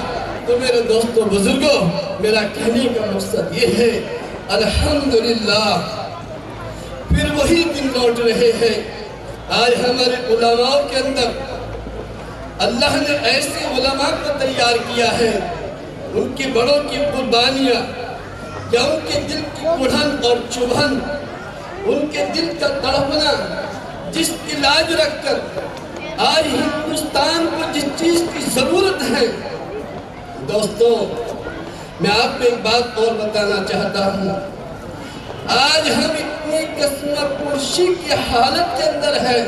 S2: تو میرے دوستوں بزرگوں، میرا کہنے کا مقصد یہ ہے، الحمدللہ پھر وہی دن لوٹ رہے ہیں۔ آج ہمارے علماء کے اندر اللہ نے ایسے علماء کو تیار کیا ہے، ان کی بڑوں کی قربانیاں، یا ان کے دل کی کڑھن اور چبھن، ان کے دل کا تڑپنا، جس کی لاج رکھ کر آج ہندوستان کو جس چیز کی ضرورت ہے۔ دوستوں، میں آپ کو ایک بات اور بتانا چاہتا ہوں۔ آج ہم اتنی قسمہ پرشی کی حالت کے اندر ہے۔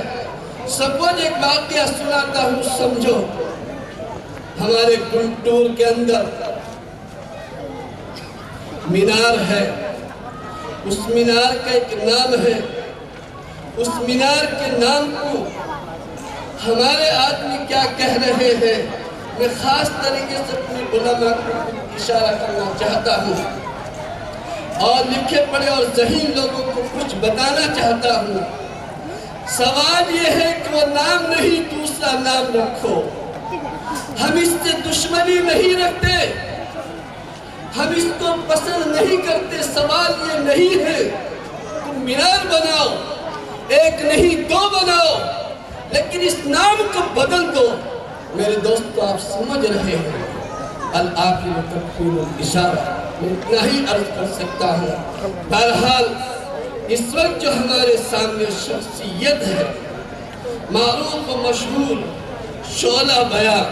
S2: سپوز ایک واقعہ سناتا ہوں، سمجھو۔ ہمارے گنٹور کے اندر مینار ہے، اس مینار کا ایک نام ہے، اس مینار کے نام کو ہمارے آدمی کیا کہہ رہے ہیں، میں خاص طریقے سے اپنے علماء کو اشارہ کرنا چاہتا ہوں۔ اور لکھے پڑھے اور ذہین لوگوں کو کچھ بتانا چاہتا ہوں۔ سوال یہ ہے کہ وہ نام نہیں دوسرا نام رکھو۔ ہم اس سے دشمنی نہیں رکھتے، ہم اس کو پسند نہیں کرتے۔ سوال یہ نہیں ہے تم مینار بناؤ، ایک نہیں دو بناؤ، لیکن اس نام کو بدل دو۔ میرے دوستو آپ سمجھ رہے ہیں، العاقل تکفیر الاشارہ، میں اتنا ہی عرض کر سکتا ہوں۔ بہرحال اس وقت جو ہمارے سامنے شخصیت ہے، معروف و مشہور شعلہ بیان،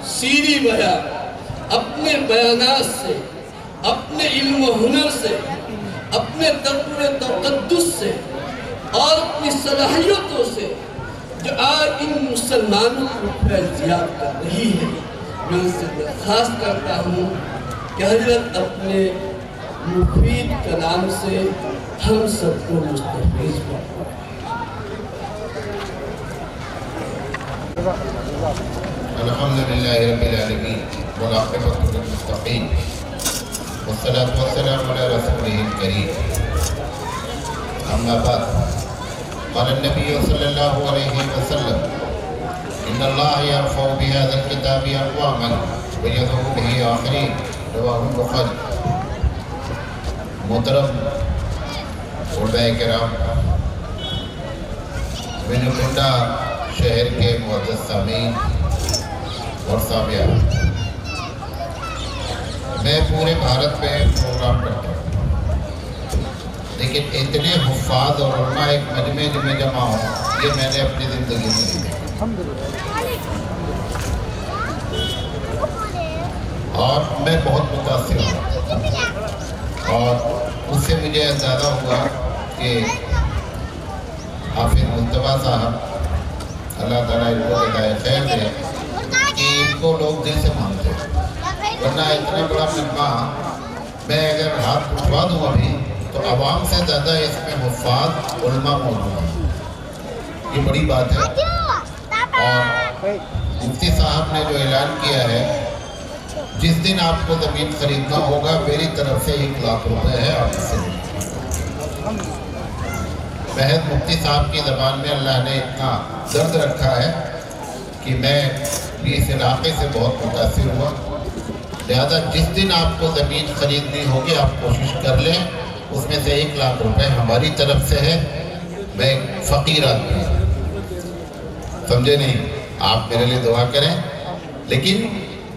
S2: سیری بیان، اپنے بیانات سے، اپنے علم و ہنر سے، اپنے تقوی تقدس سے اور اپنی صلاحیتوں سے جو آج ان مسلمانوں کو فیضیاب کر رہی ہے، میں ان سے درخواست کرتا ہوں کہ حضرت اپنے مفید کلام سے ہم سب کو مستفیض فرمائیں۔
S3: الحمدللہ رب العالمین والعاقبۃ للمتقین والصلاة والسلام علی رسولہ الکریم، اما بعد، قال النبی صلی اللہ علیہ وسلم ان اللہ یرفع بهذا الکتاب اقواما ویضع به آخرین، رواہ البخاری۔ محترم علماء کرام، وینوکنڈا شہر کے معزز سامعین اور سامعات، میں پورے بھارت میں پروگرام کرتا ہوں، لیکن اتنے حفاظ اور علماء ایک مجمع میں جمع ہوں، یہ میں نے اپنی زندگی میں نہیں دیکھا، اور میں بہت متاثر ہوں، اور اس سے مجھے اندازہ ہوا کہ حافظ مصطفیٰ صاحب اللہ تعالیٰ ان کو ہدایت خیر دے کہ ان کو لوگ دل سے مانتے ہیں، ورنہ اتنا بڑا مجمع میں اگر ہاتھ اٹھوا دوں ابھی تو عوام سے زیادہ اس میں حفاظ علماء موجود ہیں، یہ بڑی بات ہے۔ اور مفتی صاحب نے جو اعلان کیا ہے، جس دن آپ کو زمین خریدنا ہوگا میری طرف سے 1 لاکھ روپے ہے، آپ اس سے لیں۔ محض مفتی صاحب کی زبان میں اللہ نے اتنا درد رکھا ہے کہ میں بھی اس علاقے سے بہت متاثر ہوا، لہذا جس دن آپ کو زمین خریدنی ہوگی آپ کوشش کر لیں، اس میں سے 1 لاکھ روپے ہماری طرف سے ہے۔ میں ایک فقیر آدمی ہوں، سمجھے نہیں، آپ میرے لیے دعا کریں، لیکن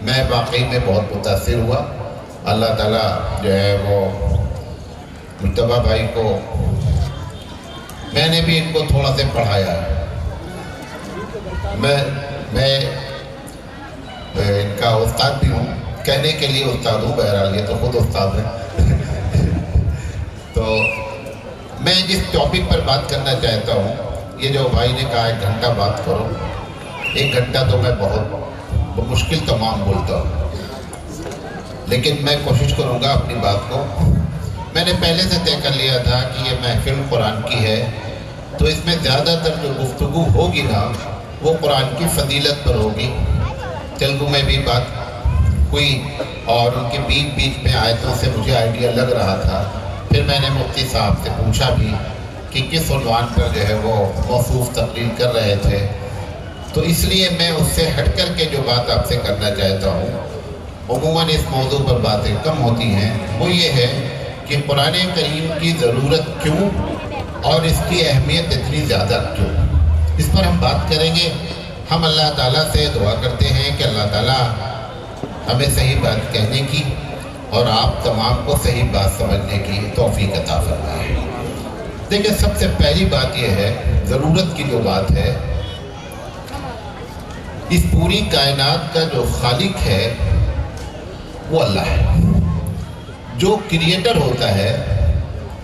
S3: میں واقعی میں بہت متاثر ہوا۔ اللہ تعالیٰ جو ہے وہ مجتبیٰ بھائی کو، میں نے بھی ان کو تھوڑا سے پڑھایا ہے، میں ان کا استاد بھی ہوں، کہنے کے لیے استاد ہوں، بہرحال یہ تو خود استاد ہے۔ تو میں جس ٹاپک پر بات کرنا چاہتا ہوں، یہ جو بھائی نے کہا 1 گھنٹہ بات کرو، 1 گھنٹہ تو میں بہت مشکل تمام بولتا ہوں، لیکن میں کوشش کروں گا اپنی بات کو۔ میں نے پہلے سے طے کر لیا تھا کہ یہ محفل قرآن کی ہے، تو اس میں زیادہ تر جو گفتگو ہوگی نا وہ قرآن کی فضیلت پر ہوگی۔ تیلگو میں بھی بات ہوئی اور ان کے بیچ میں آیتوں سے مجھے آئیڈیا لگ رہا تھا، پھر میں نے مفتی صاحب سے پوچھا بھی کہ کس عنوان پر جو ہے وہ موصوف تقریر کر رہے تھے، تو اس لیے میں اس سے ہٹ کر کے جو بات آپ سے کرنا چاہتا ہوں، عموماً اس موضوع پر باتیں کم ہوتی ہیں، وہ یہ ہے کہ قرآن کریم کی ضرورت کیوں اور اس کی اہمیت اتنی زیادہ کیوں، اس پر ہم بات کریں گے۔ ہم اللہ تعالیٰ سے دعا کرتے ہیں کہ اللہ تعالیٰ ہمیں صحیح بات کہنے کی اور آپ تمام کو صحیح بات سمجھنے کی توفیق عطا فرمائے۔ دیکھیں، سب سے پہلی بات یہ ہے، ضرورت کی جو بات ہے، اس پوری کائنات کا جو خالق ہے وہ اللہ ہے۔ جو کریٹر ہوتا ہے،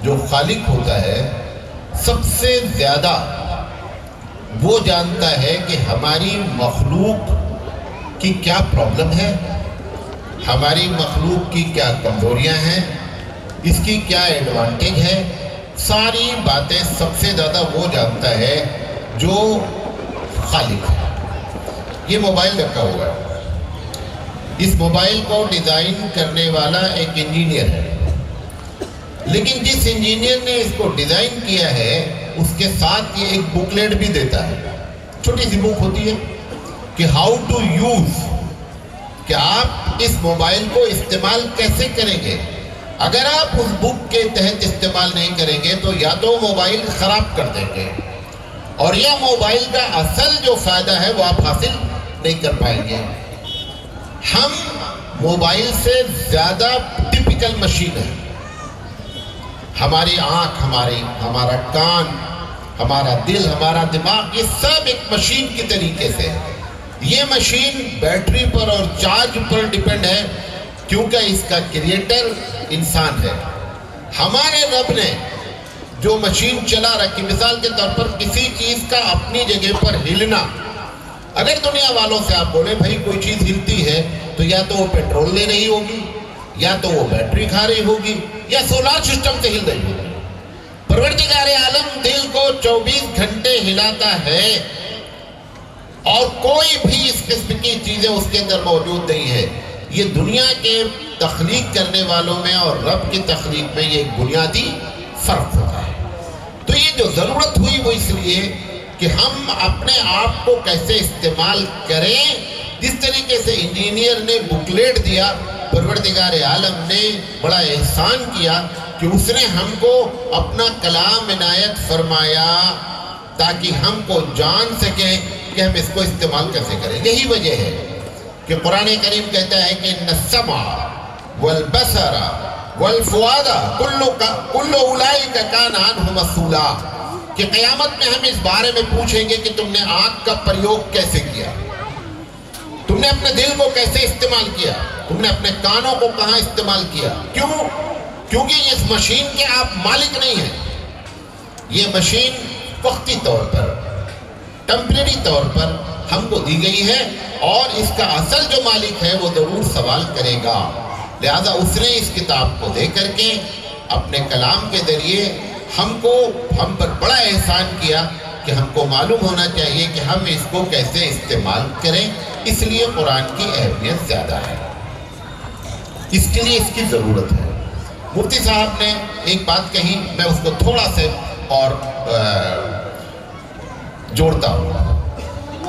S3: جو خالق ہوتا ہے، سب سے زیادہ وہ جانتا ہے کہ ہماری مخلوق کی کیا پرابلم ہے، ہماری مخلوق کی کیا کمزوریاں ہیں، اس کی کیا ایڈوانٹیج ہے، ساری باتیں سب سے زیادہ وہ جانتا ہے جو خالق ہے۔ یہ موبائل رکھا ہوا ہے، اس موبائل کو ڈیزائن کرنے والا ایک انجینئر ہے، لیکن جس انجینئر نے اس کو ڈیزائن کیا ہے اس کے ساتھ یہ ایک بکلیٹ بھی دیتا ہے، چھوٹی سی بک ہوتی ہے کہ ہاؤ ٹو یوز، کہ آپ اس موبائل کو استعمال کیسے کریں گے۔ اگر آپ اس بک کے تحت استعمال نہیں کریں گے تو یا تو موبائل خراب کر دیں گے اور یا موبائل کا اصل جو فائدہ ہے وہ آپ حاصل نہیں کر پائیں گے۔ ہم موبائل سے زیادہ ٹپیکل مشین ہے۔ ہماری آنکھ، ہمارا کان، ہمارا دل، ہمارا دماغ، یہ سب ایک مشین کی طریقے سے ہے۔ یہ مشین بیٹری پر اور چارج پر ڈیپینڈ ہے کیونکہ اس کا کریٹر انسان ہے۔ ہمارے رب نے جو مشین چلا رکھی، مثال کے طور پر کسی چیز کا اپنی جگہ پر ہلنا، اگر دنیا والوں سے آپ بولیں بھائی کوئی چیز ہلتی ہے تو یا تو وہ پیٹرول لے رہی ہوگی، یا تو وہ بیٹری کھا رہی ہوگی، یا سولار سسٹم سے ہل رہی ہوگی۔ پروردگار عالم دل کو 24 گھنٹے ہلاتا ہے اور کوئی بھی اس قسم کی چیزیں اس کے اندر موجود نہیں ہے۔ یہ دنیا کے تخلیق کرنے والوں میں اور رب کی تخلیق میں یہ ایک بنیادی فرق ہوتا ہے۔ تو یہ جو ضرورت ہوئی وہ اس لیے کہ ہم اپنے آپ کو کیسے استعمال کریں۔ جس طریقے سے انجینئر نے بکلیٹ دیا، پروردگار عالم نے بڑا احسان کیا کہ اس نے ہم کو اپنا کلام عنایت فرمایا تاکہ ہم کو جان سکیں کہ ہم اس کو استعمال کیسے کریں۔ یہی وجہ ہے کہ قرآن کریم کہتا ہے کہ ان السمع والبصر والفؤاد کل اولئک کان عنہ مسئولا، کہ قیامت میں ہم اس بارے میں پوچھیں گے کہ تم نے آنکھ کا پریوگ کیسے کیا، تم نے اپنے دل کو کیسے استعمال کیا، تم نے اپنے کانوں کو کہاں استعمال کیا۔ کیوں؟ کیونکہ اس مشین کے آپ مالک نہیں ہیں۔ یہ مشین وقتی طور پر، ٹمپریری طور پر ہم کو دی گئی ہے اور اس کا اصل جو مالک ہے وہ ضرور سوال کرے گا۔ لہذا اس نے اس کتاب کو دے کر کے اپنے کلام کے ذریعے ہم پر بڑا احسان کیا کہ ہم کو معلوم ہونا چاہیے کہ ہم اس کو کیسے استعمال کریں۔ اس لیے قرآن کی اہمیت زیادہ ہے، اس کے لیے اس کی ضرورت ہے۔ مفتی صاحب نے ایک بات کہی، میں اس کو تھوڑا سے اور جوڑتا ہوں۔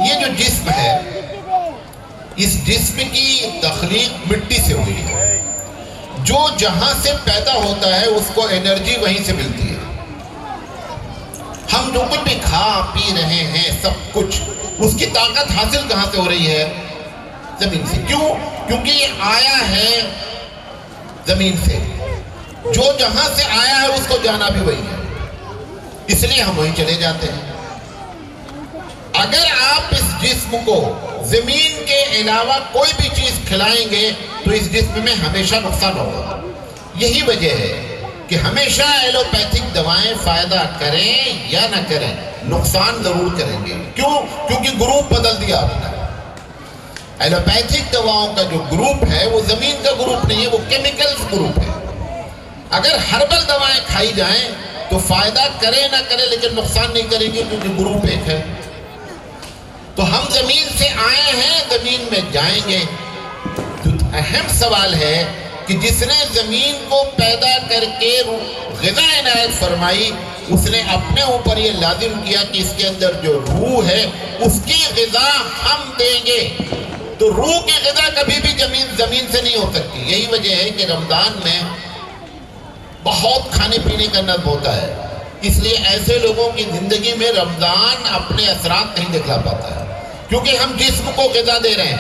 S3: یہ جو جسم ہے، اس جسم کی تخلیق مٹی سے ہوئی ہے۔ جو جہاں سے پیدا ہوتا ہے اس کو انرجی وہیں سے ملتی ہے۔ ہم جو کچھ بھی کھا پی رہے ہیں سب کچھ، اس کی طاقت حاصل کہاں سے ہو رہی ہے؟ زمین سے۔ کیوں؟ کیونکہ یہ آیا ہے زمین سے۔ جو جہاں سے آیا ہے اس کو جانا بھی وہی ہے، اس لیے ہم وہیں چلے جاتے ہیں۔ اگر آپ اس جسم کو زمین کے علاوہ کوئی بھی چیز کھلائیں گے تو اس جسم میں ہمیشہ نقصان ہوگا۔ یہی وجہ ہے کہ ہمیشہ ایلوپیتھک دوائیں فائدہ کریں یا نہ کریں، نقصان ضرور کریں گے۔ کیوں؟ کیونکہ گروپ بدل دیا آپ نے۔ ایلوپیتھک دواؤں کا جو گروپ ہے وہ زمین کا گروپ نہیں ہے، وہ کیمیکلز گروپ ہے۔ اگر ہربل دوائیں کھائی جائیں تو فائدہ کرے نہ کرے لیکن نقصان نہیں کریں گے کیونکہ گروپ ایک ہے۔ تو ہم زمین سے آئے ہیں، زمین میں جائیں گے۔ تو اہم سوال ہے کہ جس نے زمین کو پیدا کر کے غذا عنایت فرمائی، اس نے اپنے اوپر یہ لازم کیا کہ اس کے اندر جو روح ہے اس کی غذا ہم دیں گے۔ تو روح کی غذا کبھی بھی زمین سے نہیں ہو سکتی۔ یہی وجہ ہے کہ رمضان میں بہت کھانے پینے کا نظم ہوتا ہے، اس لیے ایسے لوگوں کی زندگی میں رمضان اپنے اثرات نہیں دکھا پاتا ہے، کیونکہ ہم جسم کو غذا دے رہے ہیں۔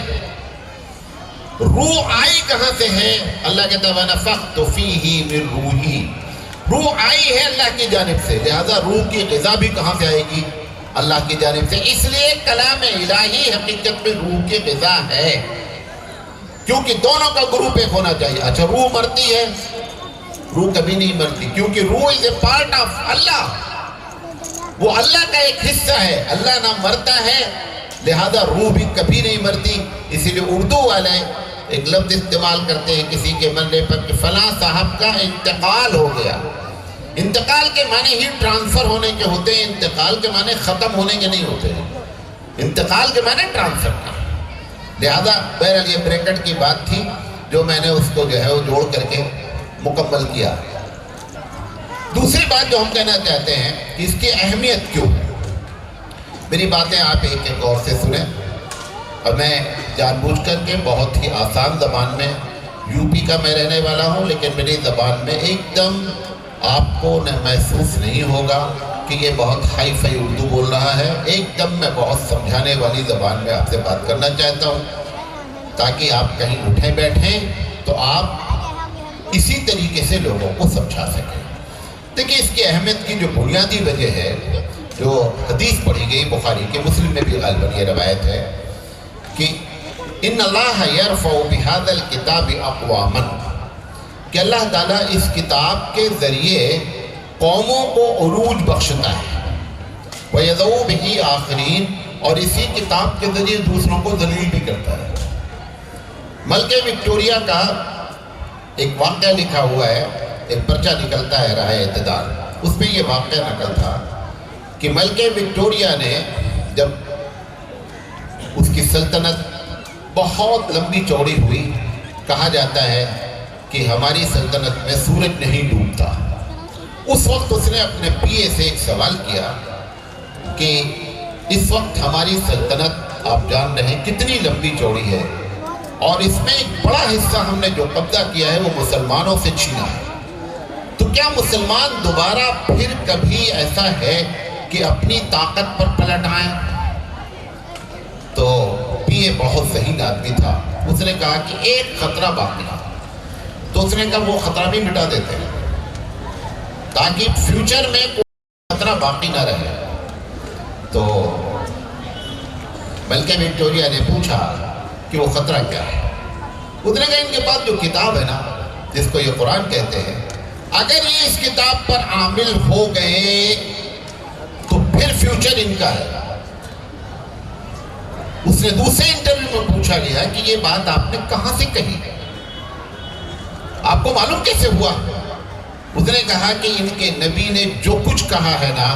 S3: روح آئی کہاں سے ہے؟ اللہ کہتا ہے وَنَفَخْتُ فِيهِ مِن رُوحِي، روح آئی ہے اللہ کی جانب سے، لہذا روح کی غذا بھی کہاں سے آئے گی؟ اللہ کی جانب سے۔ اس لیے کلام الہی حقیقت میں روح کی غذا ہے، کیونکہ دونوں کا گروپ ایک ہونا چاہیے۔ اچھا روح مرتی ہے؟ روح کبھی نہیں مرتی، کیونکہ روح از اے پارٹ آف اللہ، وہ اللہ کا ایک حصہ ہے۔ اللہ نہ مرتا ہے، لہذا روح بھی کبھی نہیں مرتی۔ اسی لیے اردو والے ایک لفظ استعمال کرتے ہیں کسی کے مرنے پر کہ فلاں صاحب کا انتقال ہو گیا۔ انتقال کے معنی ہی ٹرانسفر ہونے کے ہوتے ہیں، انتقال کے معنی ختم ہونے کے نہیں ہوتے ہیں۔ انتقال کے معنی ٹرانسفر کا۔ لہذا بہرحال یہ بریکٹ کی بات تھی جو میں نے اس کو جو ہے وہ جوڑ کر کے مکمل کیا۔ بات جو ہم کہنا چاہتے ہیں کہ اس کی اہمیت کیوں ہے، میری باتیں آپ ایک ایک غور سے سنیں، اور میں جان بوجھ کر کے بہت ہی آسان زبان میں، یو پی کا میں رہنے والا ہوں، لیکن میری زبان میں ایک دم آپ کو محسوس نہیں ہوگا کہ یہ بہت ہائی فائی اردو بول رہا ہے، ایک دم میں بہت سمجھانے والی زبان میں آپ سے بات کرنا چاہتا ہوں، تاکہ آپ کہیں اٹھیں بیٹھیں تو آپ اسی طریقے سے لوگوں کو سمجھا سکیں۔ دیکھیں اس کی اہمیت کی جو بنیادی وجہ ہے، جو حدیث پڑھی گئی بخاری کے، مسلم میں بھی غالباً یہ روایت ہے کہ ان اللہ یرفع بہذا الکتاب اقواما، کہ اللہ تعالیٰ اس کتاب کے ذریعے قوموں کو عروج بخشتا ہے، وَيَضَعُ بِهِ آخرین، اور اسی کتاب کے ذریعے دوسروں کو ذلیل بھی کرتا ہے۔ ملکہ وکٹوریہ کا ایک واقعہ لکھا ہوا ہے، ایک پرچہ نکلتا ہے رائے اعتدال، اس میں یہ واقعہ نقل تھا کہ ملکہ وکٹوریہ نے جب اس کی سلطنت بہت لمبی چوڑی ہوئی، کہا جاتا ہے کہ ہماری سلطنت میں سورج نہیں ڈوبتا، اس وقت اس نے اپنے پی اے سے ایک سوال کیا کہ اس وقت ہماری سلطنت آپ جان رہے ہیں کتنی لمبی چوڑی ہے، اور اس میں ایک بڑا حصہ ہم نے جو قبضہ کیا ہے وہ مسلمانوں سے چھینا ہے، تو کیا مسلمان دوبارہ پھر کبھی ایسا ہے کہ اپنی طاقت پر پلٹ آئیں؟ تو پی اے بہت ذہین آدمی تھا، اس نے کہا کہ ایک خطرہ باقی ہے، تو اس نے کہا وہ خطرہ بھی مٹا دیتے ہیں تاکہ فیوچر میں کوئی خطرہ باقی نہ رہے۔ تو ملکہ وکٹوریہ نے پوچھا کہ وہ خطرہ کیا ہے؟ اس نے کہا ان کے پاس جو کتاب ہے نا، جس کو یہ قرآن کہتے ہیں، اگر یہ اس کتاب پر عامل ہو گئے تو پھر فیوچر ان کا ہے۔ اس نے دوسرے انٹرویو میں پوچھا گیا کہ یہ بات آپ نے کہاں سے کہی، آپ کو معلوم کیسے ہوا؟ اس نے کہا کہ ان کے نبی نے جو کچھ کہا ہے نا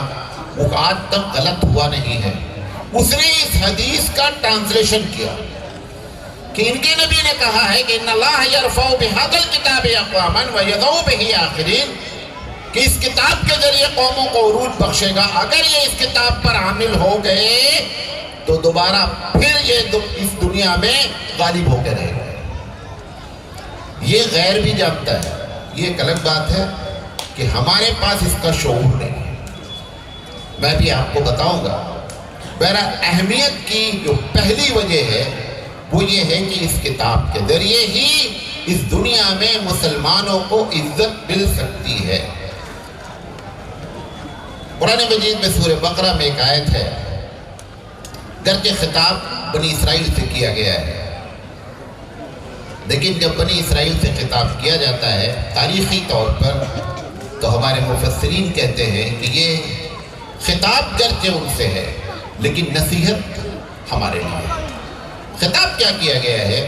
S3: وہ آج تک غلط ہوا نہیں ہے۔ اس نے اس حدیث کا ٹرانسلیشن کیا کہ ان کے نبی نے کہا ہے کہ ان اللہ یرفع بہذا الکتاب اقواما ویضع بہ آخرین، کہ اس کتاب کے ذریعے قوموں کو عروج بخشے گا، اگر یہ اس کتاب پر عامل ہو گئے تو دوبارہ پھر یہ اس دنیا میں غالب ہو کے رہے گا۔ یہ غیر بھی جانتا ہے، یہ ایک الگ بات ہے کہ ہمارے پاس اس کا شعور نہیں ہے۔ میں بھی آپ کو بتاؤں گا، بہرحال اہمیت کی جو پہلی وجہ ہے وہ یہ ہے کہ اس کتاب کے ذریعے ہی اس دنیا میں مسلمانوں کو عزت مل سکتی ہے۔ قرآن مجید میں سورہ بقرہ میں ایک آیت ہے، گرچہ خطاب بنی اسرائیل سے کیا گیا ہے، لیکن جب بنی اسرائیل سے خطاب کیا جاتا ہے تاریخی طور پر، تو ہمارے مفسرین کہتے ہیں کہ یہ خطاب گرچہ ان سے ہے لیکن نصیحت ہمارے لیے ہے۔ خطاب کیا کیا گیا ہے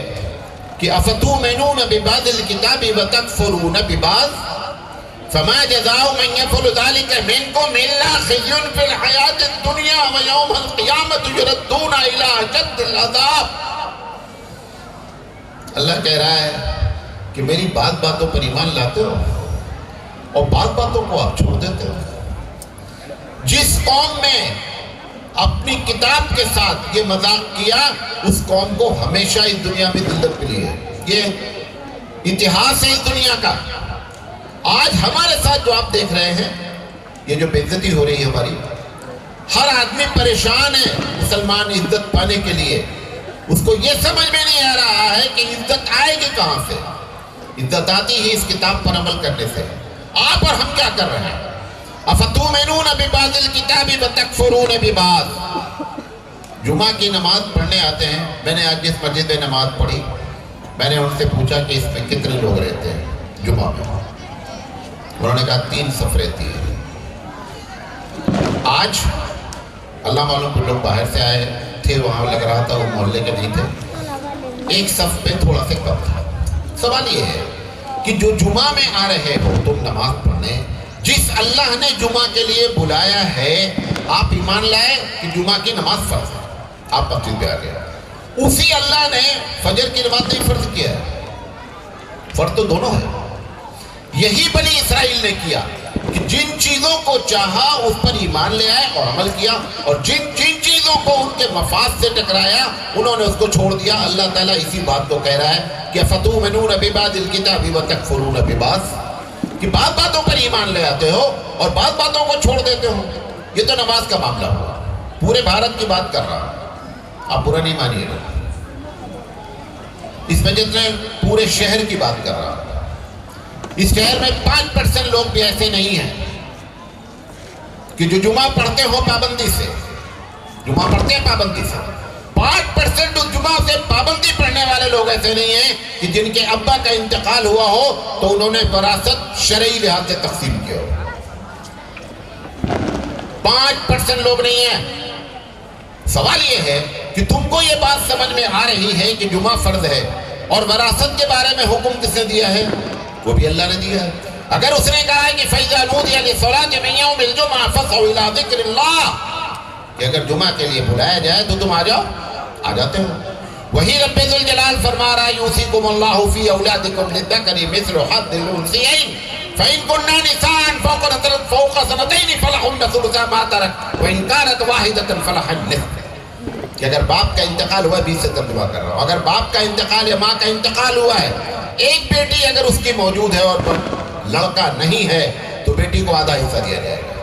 S3: کہ افتؤمنون ببعض الکتاب وتکفرون ببعض فما جزاء من يفعل ذلك منكم الا خزي في الحیاة الدنیا ویوم القیامة یردون الى اشد العذاب۔ اللہ کہہ رہا ہے کہ میری بات باتوں پر ایمان لاتے ہو اور بات باتوں کو آپ چھوڑ دیتے ہو۔ جس قوم میں اپنی کتاب کے ساتھ یہ مذاق کیا، اس قوم کو ہمیشہ اس دنیا میں ذلت ملی ہے۔ یہ اتہاس ہے اس دنیا کا۔ آج ہمارے ساتھ جو آپ دیکھ رہے ہیں، یہ جو بے عزتی ہو رہی ہے ہماری، ہر آدمی پریشان ہے مسلمان عزت پانے کے لیے۔ اس کو یہ سمجھ میں نہیں آ رہا ہے کہ عزت آئے گی کہاں سے۔ عزت آتی ہی اس کتاب پر عمل کرنے سے۔ آپ اور ہم کیا کر رہے ہیں؟ افتؤمنون ببعض الکتاب وتکفرون ببعض۔ جمعہ کی نماز پڑھنے آتے ہیں، میں نے آج جس مسجد میں نماز پڑھی، میں نے ان سے پوچھا کہ اس میں کتنے لوگ رہتے ہیں جمعہ میں؟ انہوں نے کہا 3 صف رہتی ہے۔ آج اللہ معلوم کچھ لوگ باہر سے آئے تھے، وہاں لگ رہا تھا وہ محلے کے نہیں تھے، ایک صف پہ تھوڑا سے کم تھا۔ سوال یہ ہے کہ جو جمعہ میں آ رہے ہو تم نماز پڑھنے، جس اللہ نے جمعہ کے لیے بلایا ہے، آپ ایمان لائے کہ جمعہ کی نماز فرض ہے، آپ مسجد پہ آ گئے، اسی اللہ نے فجر کی نماز نہیں فرض کیا ہے۔ فرض تو دونوں ہے۔ یہی بنی اسرائیل نے کیا۔ کہ جن چیزوں کو چاہا اس پر ایمان لے آئے اور عمل کیا، اور جن چیزوں کو ان کے مفاد سے ٹکرایا انہوں نے اس کو چھوڑ دیا۔ اللہ تعالیٰ اسی بات کو کہہ رہا ہے کہ فَتُؤْمِنُونَ بِبَعْضِ الْكِتَابِ وَتَكْفُرُونَ بِبَعْضٍ، کہ بعض باتوں پر ایمان لے آتے ہو اور بعض باتوں کو چھوڑ دیتے ہو۔ یہ تو نماز کا معاملہ ہوا، پورے بھارت کی بات کر رہا ہوں، آپ برا نہیں مانیے گا۔ اس میں جتنے پورے شہر کی بات کر رہا ہوں، اس شہر میں 5% لوگ بھی ایسے نہیں ہیں کہ جو جمعہ پڑھتے ہو پابندی سے، جمعہ پڑھتے ہیں پابندی سے۔ 5% اس جمعہ سے پابندی پڑھنے والے لوگ ایسے نہیں ہیں کہ جن کے ابا کا انتقال ہوا ہو تو انہوں نے وراثت شرعی لحاظ سے تقسیم کیا ہو۔ 5% لوگ نہیں ہیں۔ سوال یہ ہے کہ تم کو یہ بات سمجھ میں آ رہی ہے کہ جمعہ فرض ہے، اور وراثت کے بارے میں حکم کس نے دیا ہے؟ وہ بھی اللہ نے دیا ہے۔ اگر اس نے کہا ہے کہ فَإِذَا نُودِيَ لِلصَّلَاةِ مِن يَوْمِ الْجُمْعَةِ فَاسْعَوْا إِلَىٰ ذِكْرِ اللَّهِ، کہ اگر جمعہ کے لیے بلایا جائے تو تم آ جاؤ، آ جاتے ہو۔ وہی رب ذوالجلال فرما رہا ہے یوصیکم اللہ فی اولادکم للذکر مثل حظ الانثیین فإن كن نساء فوق سنتین فلہن ثلث ما ترک وإن كانت واحدة فلہا النصف، کہ اگر باپ کا انتقال ہوا ہے، 20 سے ترجمہ کر رہا ہوں، اگر باپ کا انتقال یا ماں کا انتقال ہوا ہے، ایک بیٹی اگر اس کی موجود ہے اور لڑکا نہیں ہے تو بیٹی کو آدھا حصہ دیا جائے گا،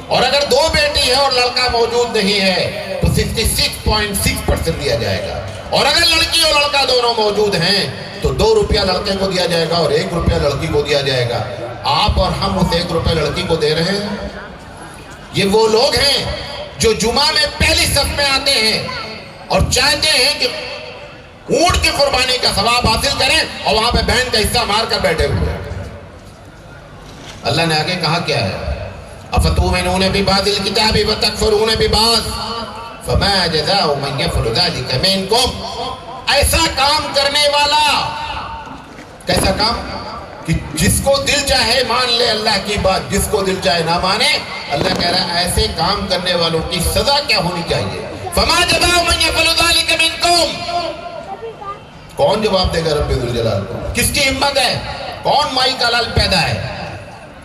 S3: اور اگر 2 بیٹی ہے اور لڑکا موجود نہیں ہے تو 66.6% دیا جائے گا، اور اگر لڑکی اور لڑکا دونوں موجود ہیں تو 2 روپیہ لڑکے کو دیا جائے گا اور 1 روپیہ لڑکی کو دیا جائے گا۔ آپ اور ہم اس 1 روپیہ لڑکی کو دے رہے ہیں۔ یہ وہ لوگ ہیں جو جمعہ میں پہلی صف میں آتے ہیں اور چاہتے ہیں کہ اونٹ کی قربانی کا ثواب حاصل کریں، اور وہاں پہ بہن کا حصہ مار کر بیٹھے ہوئے ہیں۔ اللہ نے آگے کہا کیا ہے؟ أَفَتُؤْمِنُونَ بِبَعْضِ الْكِتَابِ وَتَكْفُرُونَ بِبَعْضٍ فَمَا جَزَاءُ مَنْ يَفْعَلُ ذَلِكَ مِنْكُمْ، ایسا کام کرنے والا، کیسا کام کہ جس کو دل چاہے مان لے اللہ کی بات، جس کو دل چاہے نہ مانے۔ اللہ کہہ رہا ہے ایسے کام کرنے والوں کی سزا کیا ہونی چاہیے؟ فَمَا جَزَاءُ مَنْ يَفْعَلُ ذَلِكَ مِنْكُمْ، کون جواب دے گا رب ذوالجلال کو؟ کس کی ہمت ہے؟ کون مائی کا لال پیدا ہے؟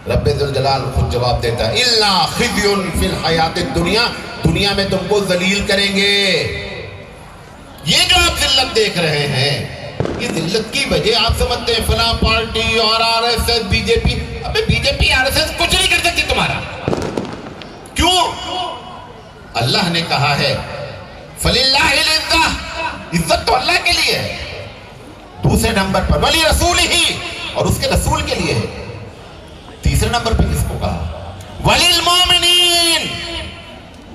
S3: رب ذوالجلال خود جواب دیتا ہے اِلَّا خِزْيٌ فِي الْحَيَاةِ الدُّنْيَا، دنیا میں تم کو ذلیل کریں گے۔ یہ جو آپ ذلت دیکھ رہے ہیں، یہ ذلت کی وجہ آپ سمجھتے ہیں فلاں پارٹی اور RSS بی جے پی، ابے بی جے پی RSS کچھ نہیں کر سکتی تمہارا۔ کیوں؟ اللہ نے کہا ہے فَلِلَّهِ الْعِزَّةُ، عزت تو اللہ کے لیے ہے۔ دوسرے نمبر پر وَلِرَسُولِهِ، اور اس کے رسول کے لیے ہے۔ تیسرے نمبر پہ کس کو کہا؟ وَلِلْمُؤْمِنِينَ،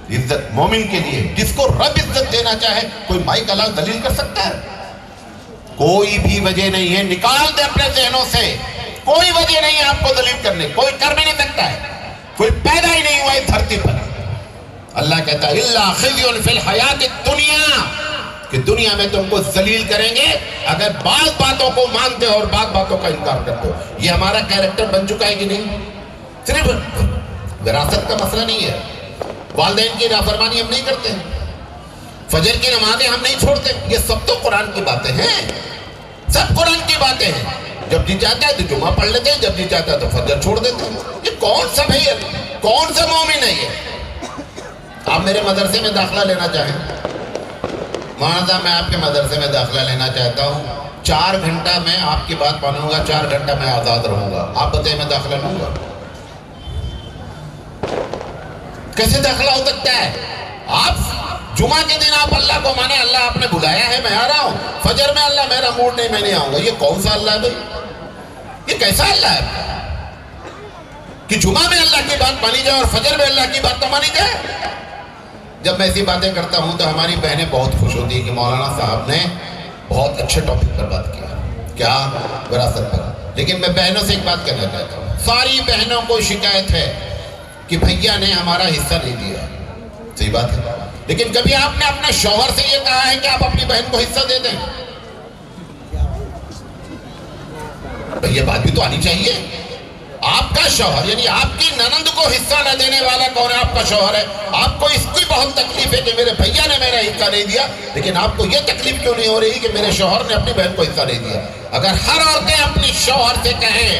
S3: عزت مومن کے لیے۔ جس کو رب عزت دینا چاہے کوئی مائی کا لال دلیل کر سکتا ہے؟ کوئی بھی وجہ نہیں ہے، نکال دے اپنے ذہنوں سے، کوئی وجہ نہیں ہے آپ کو دلیل کرنے، کوئی کر بھی نہیں سکتا ہے، کوئی پیدا ہی نہیں ہوا ہے دھرتی پر۔ اللہ کہتا ہے اِلَّا خِزْيٌ فِي الْحَيَاةِ الدُّنْيَا، کہ دنیا میں تم کو ذلیل کریں گے اگر بعض باتوں کو مانتے ہو اور بعض باتوں کا انکار کرتے ہو۔ یہ ہمارا کیریکٹر بن چکا ہے کہ نہیں؟ صرف وراثت کا مسئلہ نہیں ہے، والدین کی نافرمانی ہم نہیں کرتے، فجر کی نمازیں ہم نہیں چھوڑتے، یہ سب تو قرآن کی باتیں ہیں، سب قرآن کی باتیں ہیں۔ جب جی چاہتا ہے تو جمعہ پڑھ لیتے ہیں، جب جی چاہتا ہے تو فجر چھوڑ دیتے ہیں۔ یہ کون سا بھائی ہے؟ کون سا مومن ہے یہ؟ آپ میرے مدرسے میں داخلہ لینا چاہیں، مولانا میں آپ کے مدرسے میں داخلہ لینا چاہتا ہوں، 4 گھنٹہ میں آپ کی بات مانوں گا، 4 گھنٹہ میں آزاد رہوں گا، آپ بتائیں میں داخلہ لوں گا؟ کیسے داخلہ ہو سکتا ہے؟ آپ جمعہ کے دن آپ اللہ کو مانے، اللہ آپ نے بلایا ہے میں آ رہا ہوں، فجر میں اللہ میرا موڈ نہیں میں نہیں آؤں گا، یہ کون سا اللہ ہے بھائی؟ یہ کیسا اللہ ہے کہ جمعہ میں اللہ کی بات مانی جائے اور فجر میں اللہ کی بات نہ مانی جائے؟ جب میں ایسی باتیں کرتا ہوں تو ہماری بہنیں بہت خوش ہوتی ہیں کہ مولانا صاحب نے بہت اچھے ٹاپک پر بات کیا، کیا؟ وراثت پر۔ لیکن میں بہنوں سے ایک بات کہنا چاہتا ہوں، ساری بہنوں کو شکایت ہے کہ بھیا نے ہمارا حصہ نہیں دیا، صحیح بات ہے، لیکن کبھی آپ نے اپنے شوہر سے یہ کہا ہے کہ آپ اپنی بہن کو حصہ دے دیں؟ یہ بات بھی تو آنی چاہیے۔ آپ کا شوہر یعنی آپ کی ننند کو حصہ نہ دینے والا کون ہے؟ آپ کا شوہر ہے۔ آپ کو اس کی بہت تکلیف ہے کہ میرے بھیا نے میرا حصہ نہیں دیا، لیکن آپ کو یہ تکلیف کیوں نہیں ہو رہی کہ میرے شوہر نے اپنی بہن کو حصہ نہیں دیا؟ اگر ہر عورتیں اپنی شوہر سے کہیں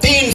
S3: 300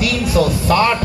S3: 360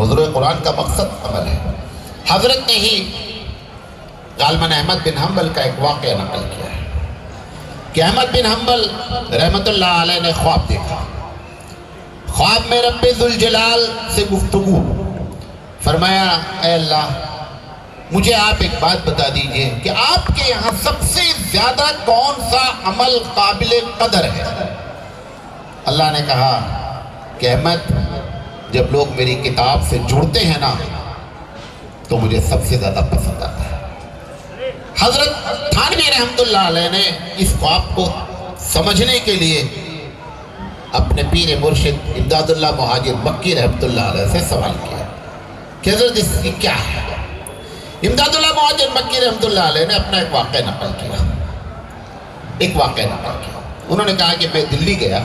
S3: نزول قرآن کا مقصد عمل ہے. حضرت نے ہی غالباً احمد بن حنبل کا ایک واقعہ نقل کیا ہے کہ احمد بن حنبل رحمت اللہ علیہ نے خواب دیکھا. خواب میں رب ذوالجلال سے گفتگو. فرمایا اے اللہ مجھے آپ ایک بات بتا دیجئے کہ آپ کے یہاں سب سے زیادہ کون سا عمل قابل قدر ہے؟ اللہ نے کہا کہ احمد جب لوگ میری کتاب سے جڑتے ہیں نا تو مجھے سب سے زیادہ پسند آتا ہے. حضرت تھانوی رحمت اللہ علیہ نے اس خواب کو سمجھنے کے لیے اپنے پیر مرشد امداد اللہ مہاجر مکی رحمت اللہ علیہ سے سوال کیا کہ حضرت اس کی کیا ہے؟ امداد اللہ مہاجر مکی رحمت اللہ علیہ نے اپنا ایک واقعہ نقل کیا. انہوں نے کہا کہ میں دلی گیا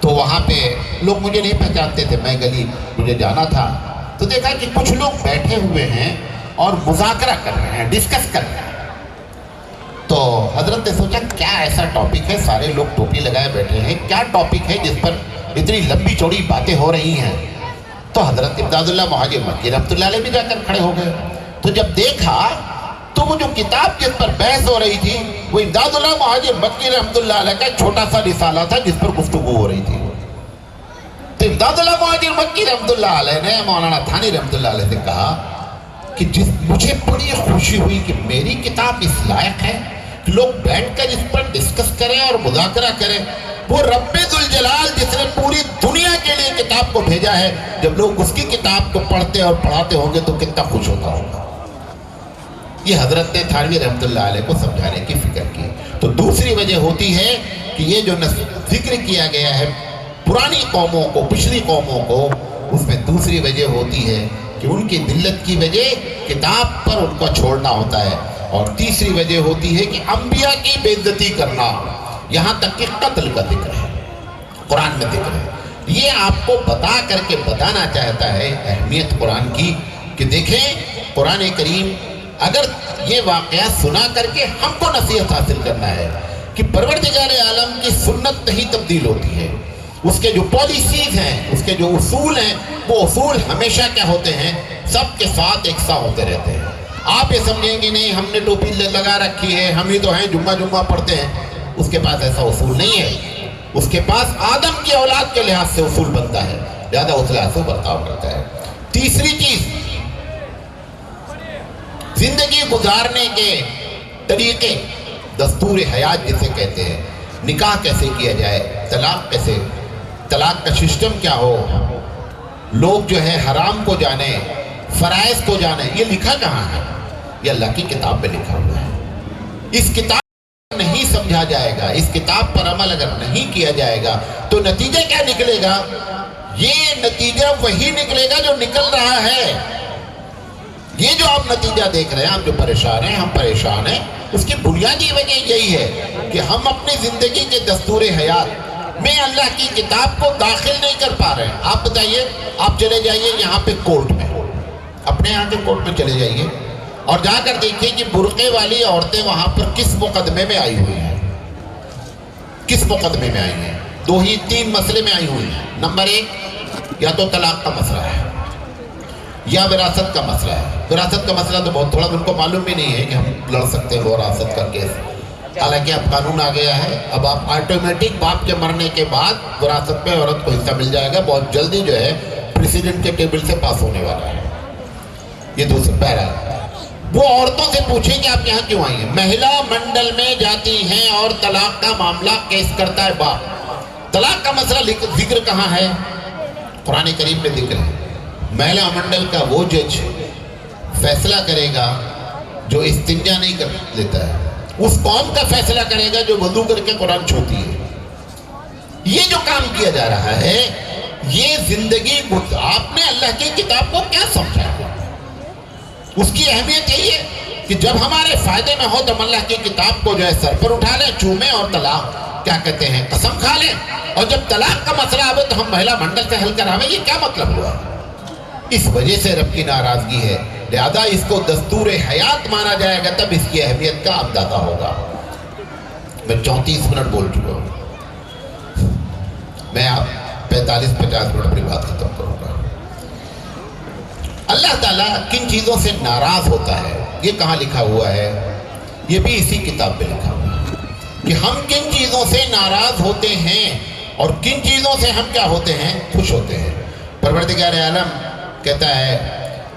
S3: تو وہاں پہ لوگ مجھے نہیں پہچانتے تھے. میں گلی مجھے جانا تھا تو دیکھا کہ کچھ لوگ بیٹھے ہوئے ہیں اور مذاکرہ کر رہے ہیں, ڈسکس کر رہے ہیں. تو حضرت نے سوچا کیا ایسا ٹاپک ہے, سارے لوگ ٹوپی لگائے بیٹھے ہیں, کیا ٹاپک ہے جس پر اتنی لمبی چوڑی باتیں ہو رہی ہیں؟ تو حضرت امداد اللہ مہاجر مکی رحمت اللہ علیہ بھی جا کر کھڑے ہو گئے. تو جب دیکھا تو وہ جو کتاب جس پر بحث ہو رہی تھی وہ امداد اللہ مہاجر مکی رحمت اللہ علیہ کا ایک چھوٹا سا رسالہ تھا جس پر گفتگو ہو رہی تھی. تو امداد اللہ مہاجر مکی رحمت اللہ علیہ نے مولانا تھانوی رحمت اللہ علیہ سے کہا کہ مجھے بڑی خوشی ہوئی کہ میری کتاب اس لائق ہے کہ لوگ بیٹھ کر اس پر ڈسکس کریں اور مذاکرہ کریں. وہ رب ذوالجلال جس نے پوری دنیا کے لیے کتاب کو بھیجا ہے, جب لوگ اس کی کتاب کو پڑھتے اور پڑھاتے ہوں گے تو کتنا خوش ہوتا ہوگا. یہ حضرت نے تھانوی رحمت اللہ علیہ کو سمجھانے کی فکر کی. تو دوسری وجہ ہوتی ہے کہ یہ جو ذکر کیا گیا ہے پرانی قوموں کو, پچھلی قوموں کو, اس میں دوسری وجہ ہوتی ہے کہ ان کی ذلت کی وجہ کتاب پر ان کو چھوڑنا ہوتا ہے. اور تیسری وجہ ہوتی ہے کہ انبیاء کی بے عزتی کرنا, یہاں تک کہ قتل کا ذکر ہے, قرآن میں ذکر ہے. یہ آپ کو بتا کر کے بتانا چاہتا ہے اہمیت قرآن کی کہ دیکھیں قرآن کریم اگر یہ واقعہ سنا کر کے ہم کو نصیحت حاصل کرنا ہے کہ پروردگار عالم کی سنت نہیں تبدیل ہوتی ہے, اس کے جو پالیسیز ہیں, اس کے جو اصول ہیں, وہ اصول ہمیشہ کیا ہوتے ہیں, سب کے ساتھ یکساں ہوتے رہتے ہیں. آپ یہ سمجھیں گے نہیں ہم نے ٹوپی لگا رکھی ہے, ہم ہی تو ہیں جمعہ پڑھتے ہیں, اس کے پاس ایسا اصول نہیں ہے. اس کے پاس آدم کی اولاد کے لحاظ سے اصول بنتا ہے, زیادہ اس لحاظ سے برتاؤ کرتا ہے. تیسری چیز زندگی گزارنے کے طریقے, دستور حیات جسے کہتے ہیں, نکاح کیسے کیا جائے, طلاق کا سسٹم کیا ہو, لوگ جو ہے حرام کو جانے, فرائض کو جانے, یہ لکھا کہاں ہے؟ یہ اللہ کی کتاب میں لکھا ہوا ہے. اس کتاب نہیں سمجھا جائے گا, اس کتاب پر عمل اگر نہیں کیا جائے گا تو نتیجہ کیا نکلے گا؟ یہ نتیجہ وہی نکلے گا جو نکل رہا ہے. یہ جو آپ نتیجہ دیکھ رہے ہیں, آپ جو پریشان ہیں, ہم پریشان ہیں, اس کی بنیادی وجہ یہی ہے کہ ہم اپنی زندگی کے دستور حیات میں اللہ کی کتاب کو داخل نہیں کر پا رہے ہیں. آپ بتائیے, آپ چلے جائیے یہاں پہ کورٹ میں, اپنے یہاں کے کورٹ میں چلے جائیے اور جا کر دیکھیے کہ برقعے والی عورتیں وہاں پر کس مقدمے میں آئی ہوئی ہیں. کس مقدمے میں آئی ہیں؟ 3 مسئلے میں آئی ہوئی ہیں. نمبر 1 یا تو طلاق کا مسئلہ ہے یا وراثت کا مسئلہ ہے. وراثت کا مسئلہ تو بہت تھوڑا ان کو معلوم بھی نہیں ہے کہ ہم لڑ سکتے ہیں وراثت کا کیس. حالانکہ اب قانون آ گیا ہے, اب آپ آٹومیٹک باپ کے مرنے کے بعد وراثت میں عورت کو حصہ مل جائے گا. بہت جلدی جو ہے پریسیڈنٹ کے ٹیبل سے پاس ہونے والا ہے. یہ دوسرا بہرحال وہ عورتوں سے پوچھیں کہ آپ یہاں کیوں آئی ہیں. مہیلا منڈل میں جاتی ہیں اور طلاق کا معاملہ کیس کرتا ہے باپ. طلاق کا مسئلہ ذکر کہاں ہے؟ قرآن کریم میں ذکر ہے. مہیلا منڈل کا وہ جج فیصلہ کرے گا جو استنجا نہیں کر لیتا ہے, اس قوم کا فیصلہ کرے گا جو وضو کر کے قرآن چھوتی ہے. یہ جو کام کیا جا رہا ہے یہ زندگی, آپ نے اللہ کی کتاب کو کیا سمجھا؟ اس کی اہمیت یہی ہے کہ جب ہمارے فائدے میں ہو تو ہم اللہ کی کتاب کو جو ہے سر پر اٹھا لیں, چومیں اور طلاق کیا کہتے ہیں قسم کھا لیں. اور جب طلاق کا مسئلہ آئے تو ہم مہیلا منڈل سے حل کراویں. یہ کیا مطلب ہوا؟ اس وجہ سے رب کی ناراضگی ہے, لہذا اس کو دستور حیات مانا جائے گا, تب اس کی اہمیت کا اندازہ ہوگا. میں 34 منٹ بول چکا ہوں, میں آپ 45-50 منٹ اپنی بات ختم کروں گا. اللہ تعالیٰ کن چیزوں سے ناراض ہوتا ہے یہ کہاں لکھا ہوا ہے؟ یہ بھی اسی کتاب میں لکھا ہوا ہے کہ ہم کن چیزوں سے ناراض ہوتے ہیں اور کن چیزوں سے ہم کیا ہوتے ہیں؟ خوش ہوتے ہیں۔ پروردگار عالم کہتا ہے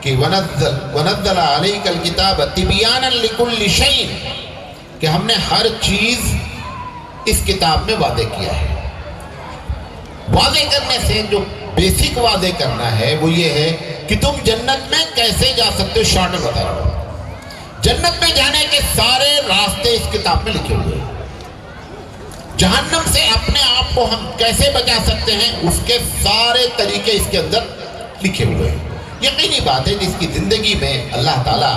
S3: کہ وَنَزَّلَ عَلَيْكَ الْكِتَابَ تِبْيَانًا لِكُلِّ شَيْءٍ، کہ ہم نے ہر چیز اس کتاب میں واضح کیا ہے۔ واضح کرنے سے جو بیسک واضح کرنا ہے وہ یہ ہے کہ تم جنت میں کیسے جا سکتے ہو۔ شارٹ بتا رہا ہوں، جنت میں جانے کے سارے راستے اس کتاب میں لکھے ہوئے ہیں۔ جہنم سے اپنے آپ کو ہم کیسے بچا سکتے ہیں اس کے سارے طریقے اس کے اندر لکھے ہوئے ہیں۔ یقینی بات ہے جس کی زندگی میں اللہ تعالیٰ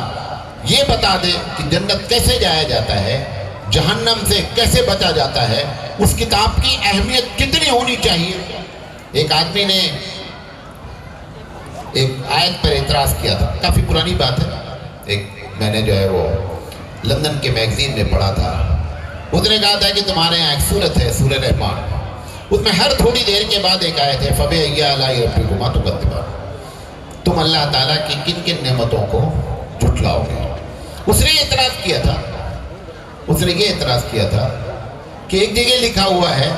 S3: یہ بتا دے کہ جنت کیسے جایا جاتا ہے، جہنم سے کیسے بچا جاتا ہے، اس کتاب کی اہمیت کتنی ہونی چاہیے۔ ایک آدمی نے ایک آیت پر اعتراض کیا تھا، کافی پرانی بات ہے، ایک میں نے جو ہے وہ لندن کے میگزین میں پڑھا تھا۔ اس نے کہا تھا کہ تمہارے یہاں ایک سورت ہے سورہ رحمان، اس میں ہر تھوڑی دیر کے بعد ایک آیت ہے فَبِأَيِّ آلَاءِ رَبِّكُمَا تُكَذِّبَانِ، تم اللہ تعالیٰ کی کن کن نعمتوں کو جھٹلاؤ گے۔ اس نے اعتراض کیا تھا، اس نے یہ اعتراض کیا تھا کہ ایک جگہ لکھا ہوا ہے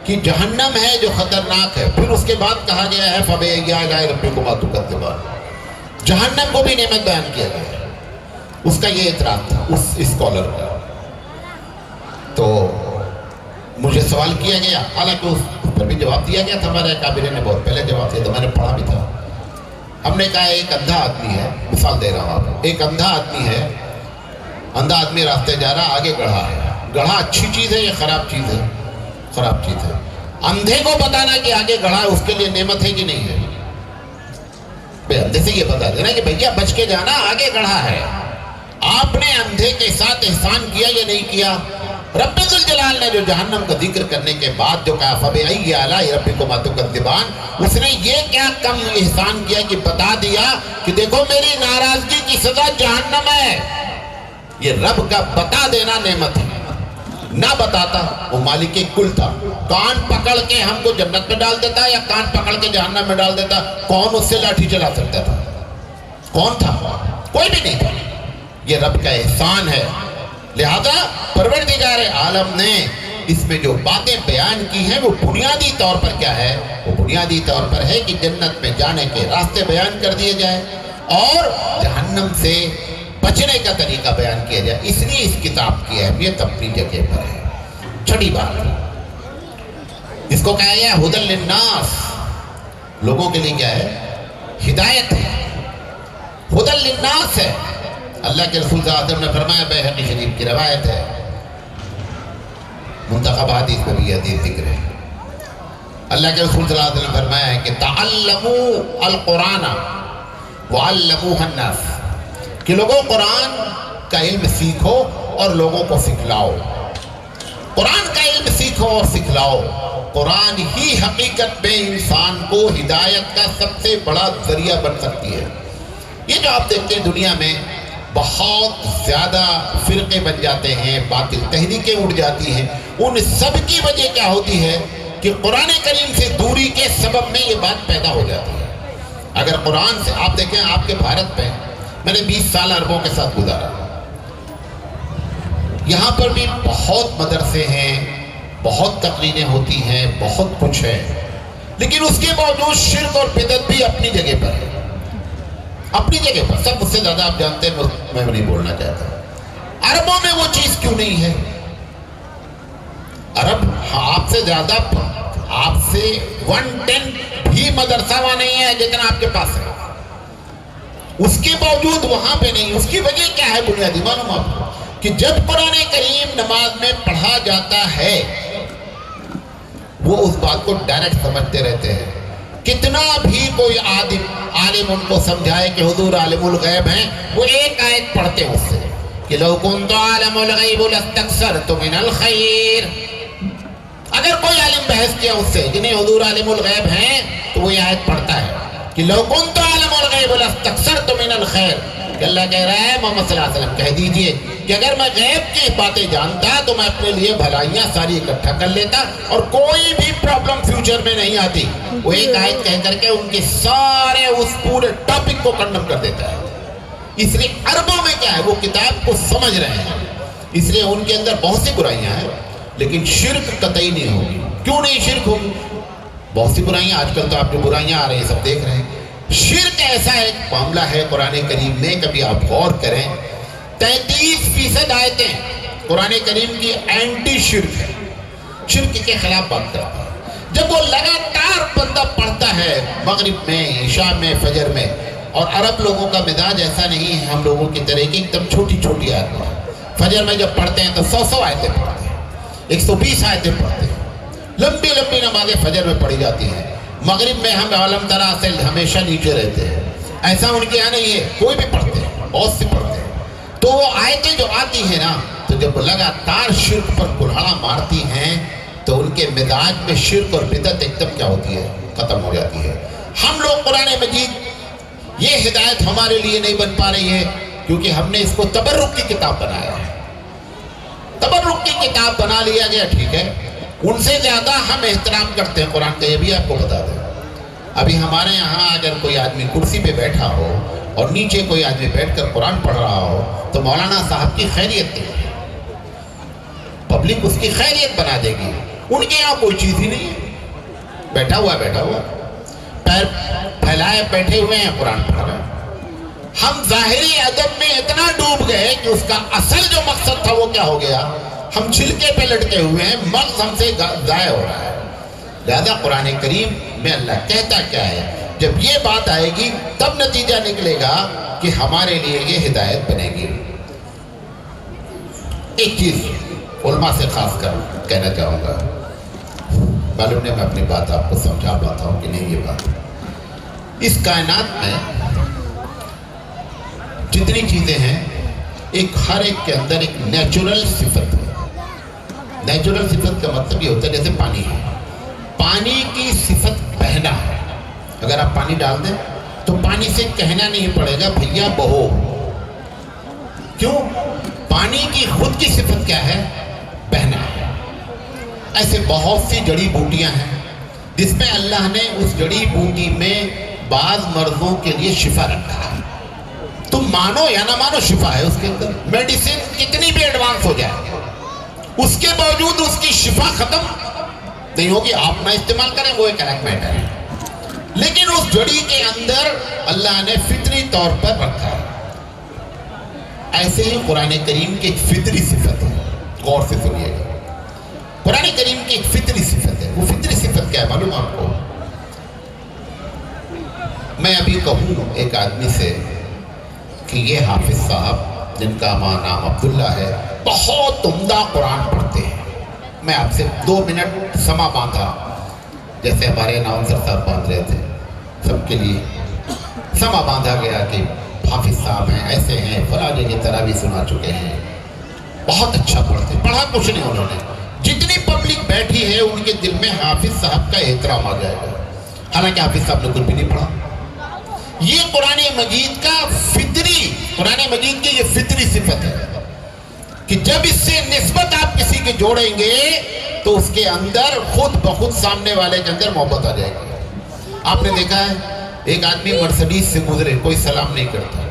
S3: کہ جہنم ہے جو خطرناک ہے، پھر اس کے بعد کہا گیا ہے فَبِأَيِّ آلَاءِ رَبِّكُمَا تُكَذِّبَانِ، جہنم کو بھی نعمت بیان کیا گیا ہے۔ اس کا یہ اعتراض تھا اس اسکالر کا۔ تو مجھے سوال کیا گیا، حالانکہ اس پر بھی جواب دیا گیا تھا، ہمارے کابرے نے بہت پہلے جواب دیا تھا، میں نے پڑھا بھی تھا۔ ہم نے کہا ایک اندھا آدمی ہے، مثال دے رہا ہوں آپ کو، ایک اندھا آدمی ہے، اندھا آدمی راستے جا رہا، آگے گڑھا ہے۔ گڑھا اچھی چیز ہے یا خراب چیز ہے؟ خراب چیز ہے۔ اندھے کو بتانا کہ آگے گڑھا ہے اس کے لیے نعمت ہے کہ نہیں ہے؟ بھئی اندھے سے یہ بتا دینا کہ بھیا بچ کے جانا، آگے گڑھا ہے۔ آپ نے اندھے کے ساتھ احسان کیا یا نہیں کیا؟ رب ذوالجلال نے جو جہنم کا ذکر کرنے کے بعد جو کہا فَبِأَيِّ آلَاءِ رَبِّكُمَا تُكَذِّبَانِ، اس نے یہ کیا کم احسان کیا کہ بتا دیا کہ دیکھو میری ناراضگی کی سزا جہنم ہے۔ یہ رب کا بتا دینا نعمت ہے۔ نہ بتاتا وہ مالک کل تھا، کان پکڑ کے ہم کو جنت میں ڈال دیتا یا کان پکڑ کے جہنم میں ڈال دیتا، کون اس سے لاٹھی چلا سکتا تھا؟ کون تھا؟ کوئی بھی نہیں تھا۔ یہ رب کا احسان ہے۔ لہذا پروردگار عالم نے اس میں جو باتیں بیان کی ہیں وہ بنیادی طور پر کیا ہے؟ وہ بنیادی طور پر ہے کہ جنت میں جانے کے راستے بیان کر دیے جائیں اور جہنم سے بچنے کا طریقہ بیان کیا جائے۔ اس لیے اس کتاب کی اہمیت اپنی جگہ پر ہے۔ چھٹی بات، اس کو کہا گیا ہے ہدی للناس، لوگوں کے لیے کیا ہے؟ ہدایت ہے، ہدی للناس ہے۔ اللہ کے رسول صلی اللہ علیہ وسلم نے فرمایا، بیہقی شریف کی روایت ہے، منتخب حدیث میں بھی یہ حدیث ذکر ہے، اللہ کے رسول صلی اللہ علیہ وسلم نے فرمایا ہے کہ تعلموا القرآن وعلموہ الناس، کہ لوگوں قرآن کا علم سیکھو اور لوگوں کو سکھلاؤ۔ قرآن کا علم سیکھو اور سکھلاؤ۔ قرآن ہی حقیقت میں انسان کو ہدایت کا سب سے بڑا ذریعہ بن سکتی ہے۔ یہ جو آپ دیکھتے ہیں دنیا میں بہت زیادہ فرقے بن جاتے ہیں، باطل تحریکیں اٹھ جاتی ہیں، ان سب کی وجہ کیا ہوتی ہے کہ قرآن کریم سے دوری کے سبب میں یہ بات پیدا ہو جاتی ہے۔ اگر قرآن سے آپ دیکھیں، آپ کے بھارت میں میں نے 20 سال عربوں کے ساتھ گزارا، یہاں پر بھی بہت مدرسے ہیں، بہت تقریریں ہوتی ہیں، بہت کچھ ہے، لیکن اس کے باوجود شرک اور بدعت بھی اپنی جگہ پر ہے، اپنی جگہ پر۔ سب مجھ سے زیادہ آپ جانتے ہیں، میں نہیں بولنا چاہتا، عربوں میں وہ چیز کیوں نہیں ہے؟ عرب آپ سے زیادہ، آپ سے 1/10 بھی مدرسہ وہاں نہیں ہے جتنا آپ کے پاس ہے، اس کے باوجود وہاں پہ نہیں۔ اس کی وجہ کیا ہے؟ بنیادی معلوم آپ کو کہ جب قرآن کریم نماز میں پڑھا جاتا ہے وہ اس بات کو ڈائریکٹ سمجھتے رہتے ہیں، کتنا بھی کوئی عالم ان کو سمجھائے کہ حضور عالم الغیب ہیں، وہ ایک آیت پڑھتے ہیں اس سے کہ لو کنت عالم الغیب لاستکثرت من الخیر۔ اگر کوئی عالم بحث کیا اس سے کہ نہیں حضور عالم الغیب ہیں، تو وہ یہ آیت پڑھتا ہے کہ لو کنت عالم الغیب لاستکثرت من الخیر، کہ اللہ کہہ رہا ہے محمد صلی اللہ علیہ وسلم کہہ دیجئے کہ اگر میں غیب کی باتیں جانتا تو میں اپنے لیے بھلائیاں ساری اکٹھا کر لیتا اور کوئی بھی پرابلم فیوچر میں نہیں آتی. وہ ایک آیت کہہ کر کے ان کے سارے اس پورے ٹاپک کو کنڈم کر دیتا ہے. اس لیے عربوں میں کیا ہے وہ کتاب کو سمجھ رہے ہیں, اس لیے ان کے اندر بہت سی برائیاں ہیں لیکن شرک قطعی نہیں ہوگی. کیوں نہیں شرک ہوگی؟ بہت سی برائیاں آج کل تو آپ جو برائیاں آ رہی ہیں سب دیکھ رہے ہیں. شرک ایسا ایک معاملہ ہے قرآن کریم میں, کبھی آپ غور کریں 33% آیتیں قرآن کریم کی اینٹی شرک ہے, شرک کے خلاف بات کرتا ہے. جب وہ لگاتار بندہ پڑھتا ہے مغرب میں, عشاء میں, فجر میں, اور عرب لوگوں کا مزاج ایسا نہیں ہے ہم لوگوں کی طرح کی ایک دم چھوٹی چھوٹی آیتیں. فجر میں جب پڑھتے ہیں تو 100 آیتیں پڑھتے ہیں, 120 آیتیں پڑھتے ہیں, لمبی لمبی نمازیں فجر میں پڑھی جاتی ہیں. مغرب میں ہم عالم طرح سے ہمیشہ نیچے رہتے ہیں, ایسا ان کے یہاں نہیں ہے, کوئی بھی پڑھتے ہیں, بہت سے پڑھتے ہیں. تو وہ آیتیں جو آتی ہیں نا, تو جب لگاتار شرک پر کلہاڑا مارتی ہیں تو ان کے مزاج میں شرک اور بدعت ایک دم کیا ہوتی ہے, ختم ہو جاتی ہے. ہم لوگ قرآن مجید یہ ہدایت ہمارے لیے نہیں بن پا رہی ہے کیونکہ ہم نے اس کو تبرک کی کتاب بنایا ہے. تبرک کی کتاب بنا لیا گیا, ٹھیک ہے, ان سے زیادہ ہم احترام کرتے ہیں قرآن کا, یہ بھی آپ کو بتا دیں. ابھی ہمارے یہاں اگر کوئی آدمی کرسی پہ بیٹھا ہو اور نیچے کوئی آدمی بیٹھ کر قرآن پڑھ رہا ہو تو مولانا صاحب کی خیریت دے گی, پبلک اس کی خیریت بنا دے گی. ان کے یہاں کوئی چیز ہی نہیں ہے, بیٹھا ہوا پیر پھیلائے بیٹھے ہوئے ہیں, قرآن پڑھ رہے ہیں. ہم ظاہری ادب میں اتنا ڈوب گئے کہ اس کا اصل جو مقصد تھا وہ کیا ہو گیا, ہم چھلکے پہ لٹکے ہوئے ہیں, مغز ہم سے ضائع ہو رہا ہے. لہذا قرآن کریم میں اللہ کہتا کیا ہے, جب یہ بات آئے گی تب نتیجہ نکلے گا کہ ہمارے لیے یہ ہدایت بنے گی. ایک چیز علماء سے خاص کر کہنا چاہوں گا, معلوم نہیں میں اپنی بات آپ کو سمجھا پاتا ہوں کہ نہیں. یہ بات اس کائنات میں جتنی چیزیں ہیں ہر ایک کے اندر ایک نیچرل صفت ہے. نیچرل صفت کا مطلب یہ ہوتا ہے جیسے پانی ہے, پانی کی صفت بہنا ہے. اگر آپ پانی ڈال دیں تو پانی سے کہنا نہیں پڑے گا بھیا بہو. کیوں؟ پانی کی خود کی صفت کیا ہے, بہنا ہے. ایسے بہت سی جڑی بوٹیاں ہیں جس میں اللہ نے اس جڑی بوٹی میں بعض مرضوں کے لیے شفا رکھا ہے. تم مانو یا نہ مانو شفا ہے اس کے اندر. میڈیسن کتنی بھی ایڈوانس ہو جائے اس کے باوجود اس کی شفا ختم نہیں ہوگی. آپ نہ استعمال کریں وہ ایک الگ میٹر ہے, لیکن اس جڑی کے اندر اللہ نے فطری طور پر رکھا ہے. ایسے ہی قرآن کریم کی ایک فطری صفت ہے, غور سے سنیے گا. قرآن کریم کی ایک فطری صفت ہے. وہ فطری صفت کیا ہے معلوم آپ کو؟ میں ابھی کہوں ایک آدمی سے کہ یہ حافظ صاحب جن کا نام عبداللہ ہے بہت عمدہ قرآن پڑھتے ہیں, میں آپ سے 2 منٹ سما باندھا جیسے ہمارے اناؤنسر صاحب باندھ رہے تھے, سب کے لیے سما باندھا گیا کہ حافظ صاحب ہیں, ایسے ہیں, فلاں جگہ تراویح سنا چکے ہیں, بہت اچھا پڑھتے. پڑھا کچھ نہیں انہوں نے, جتنی پبلک بیٹھی ہے ان کے دل میں حافظ صاحب کا احترام آ جائے گا, حالانکہ حافظ صاحب نے کچھ بھی نہیں پڑھا. یہ قرآن مجید کا فطری, قرآن مجید کی یہ فطری صفت ہے کہ جب اس سے نسبت آپ کسی کے جوڑیں گے تو اس کے اندر خود بخود سامنے والے کے اندر محبت آ جائے گی. آپ نے دیکھا ہے ایک آدمی مرسڈیز سے گزرے, کوئی سلام نہیں کرتا,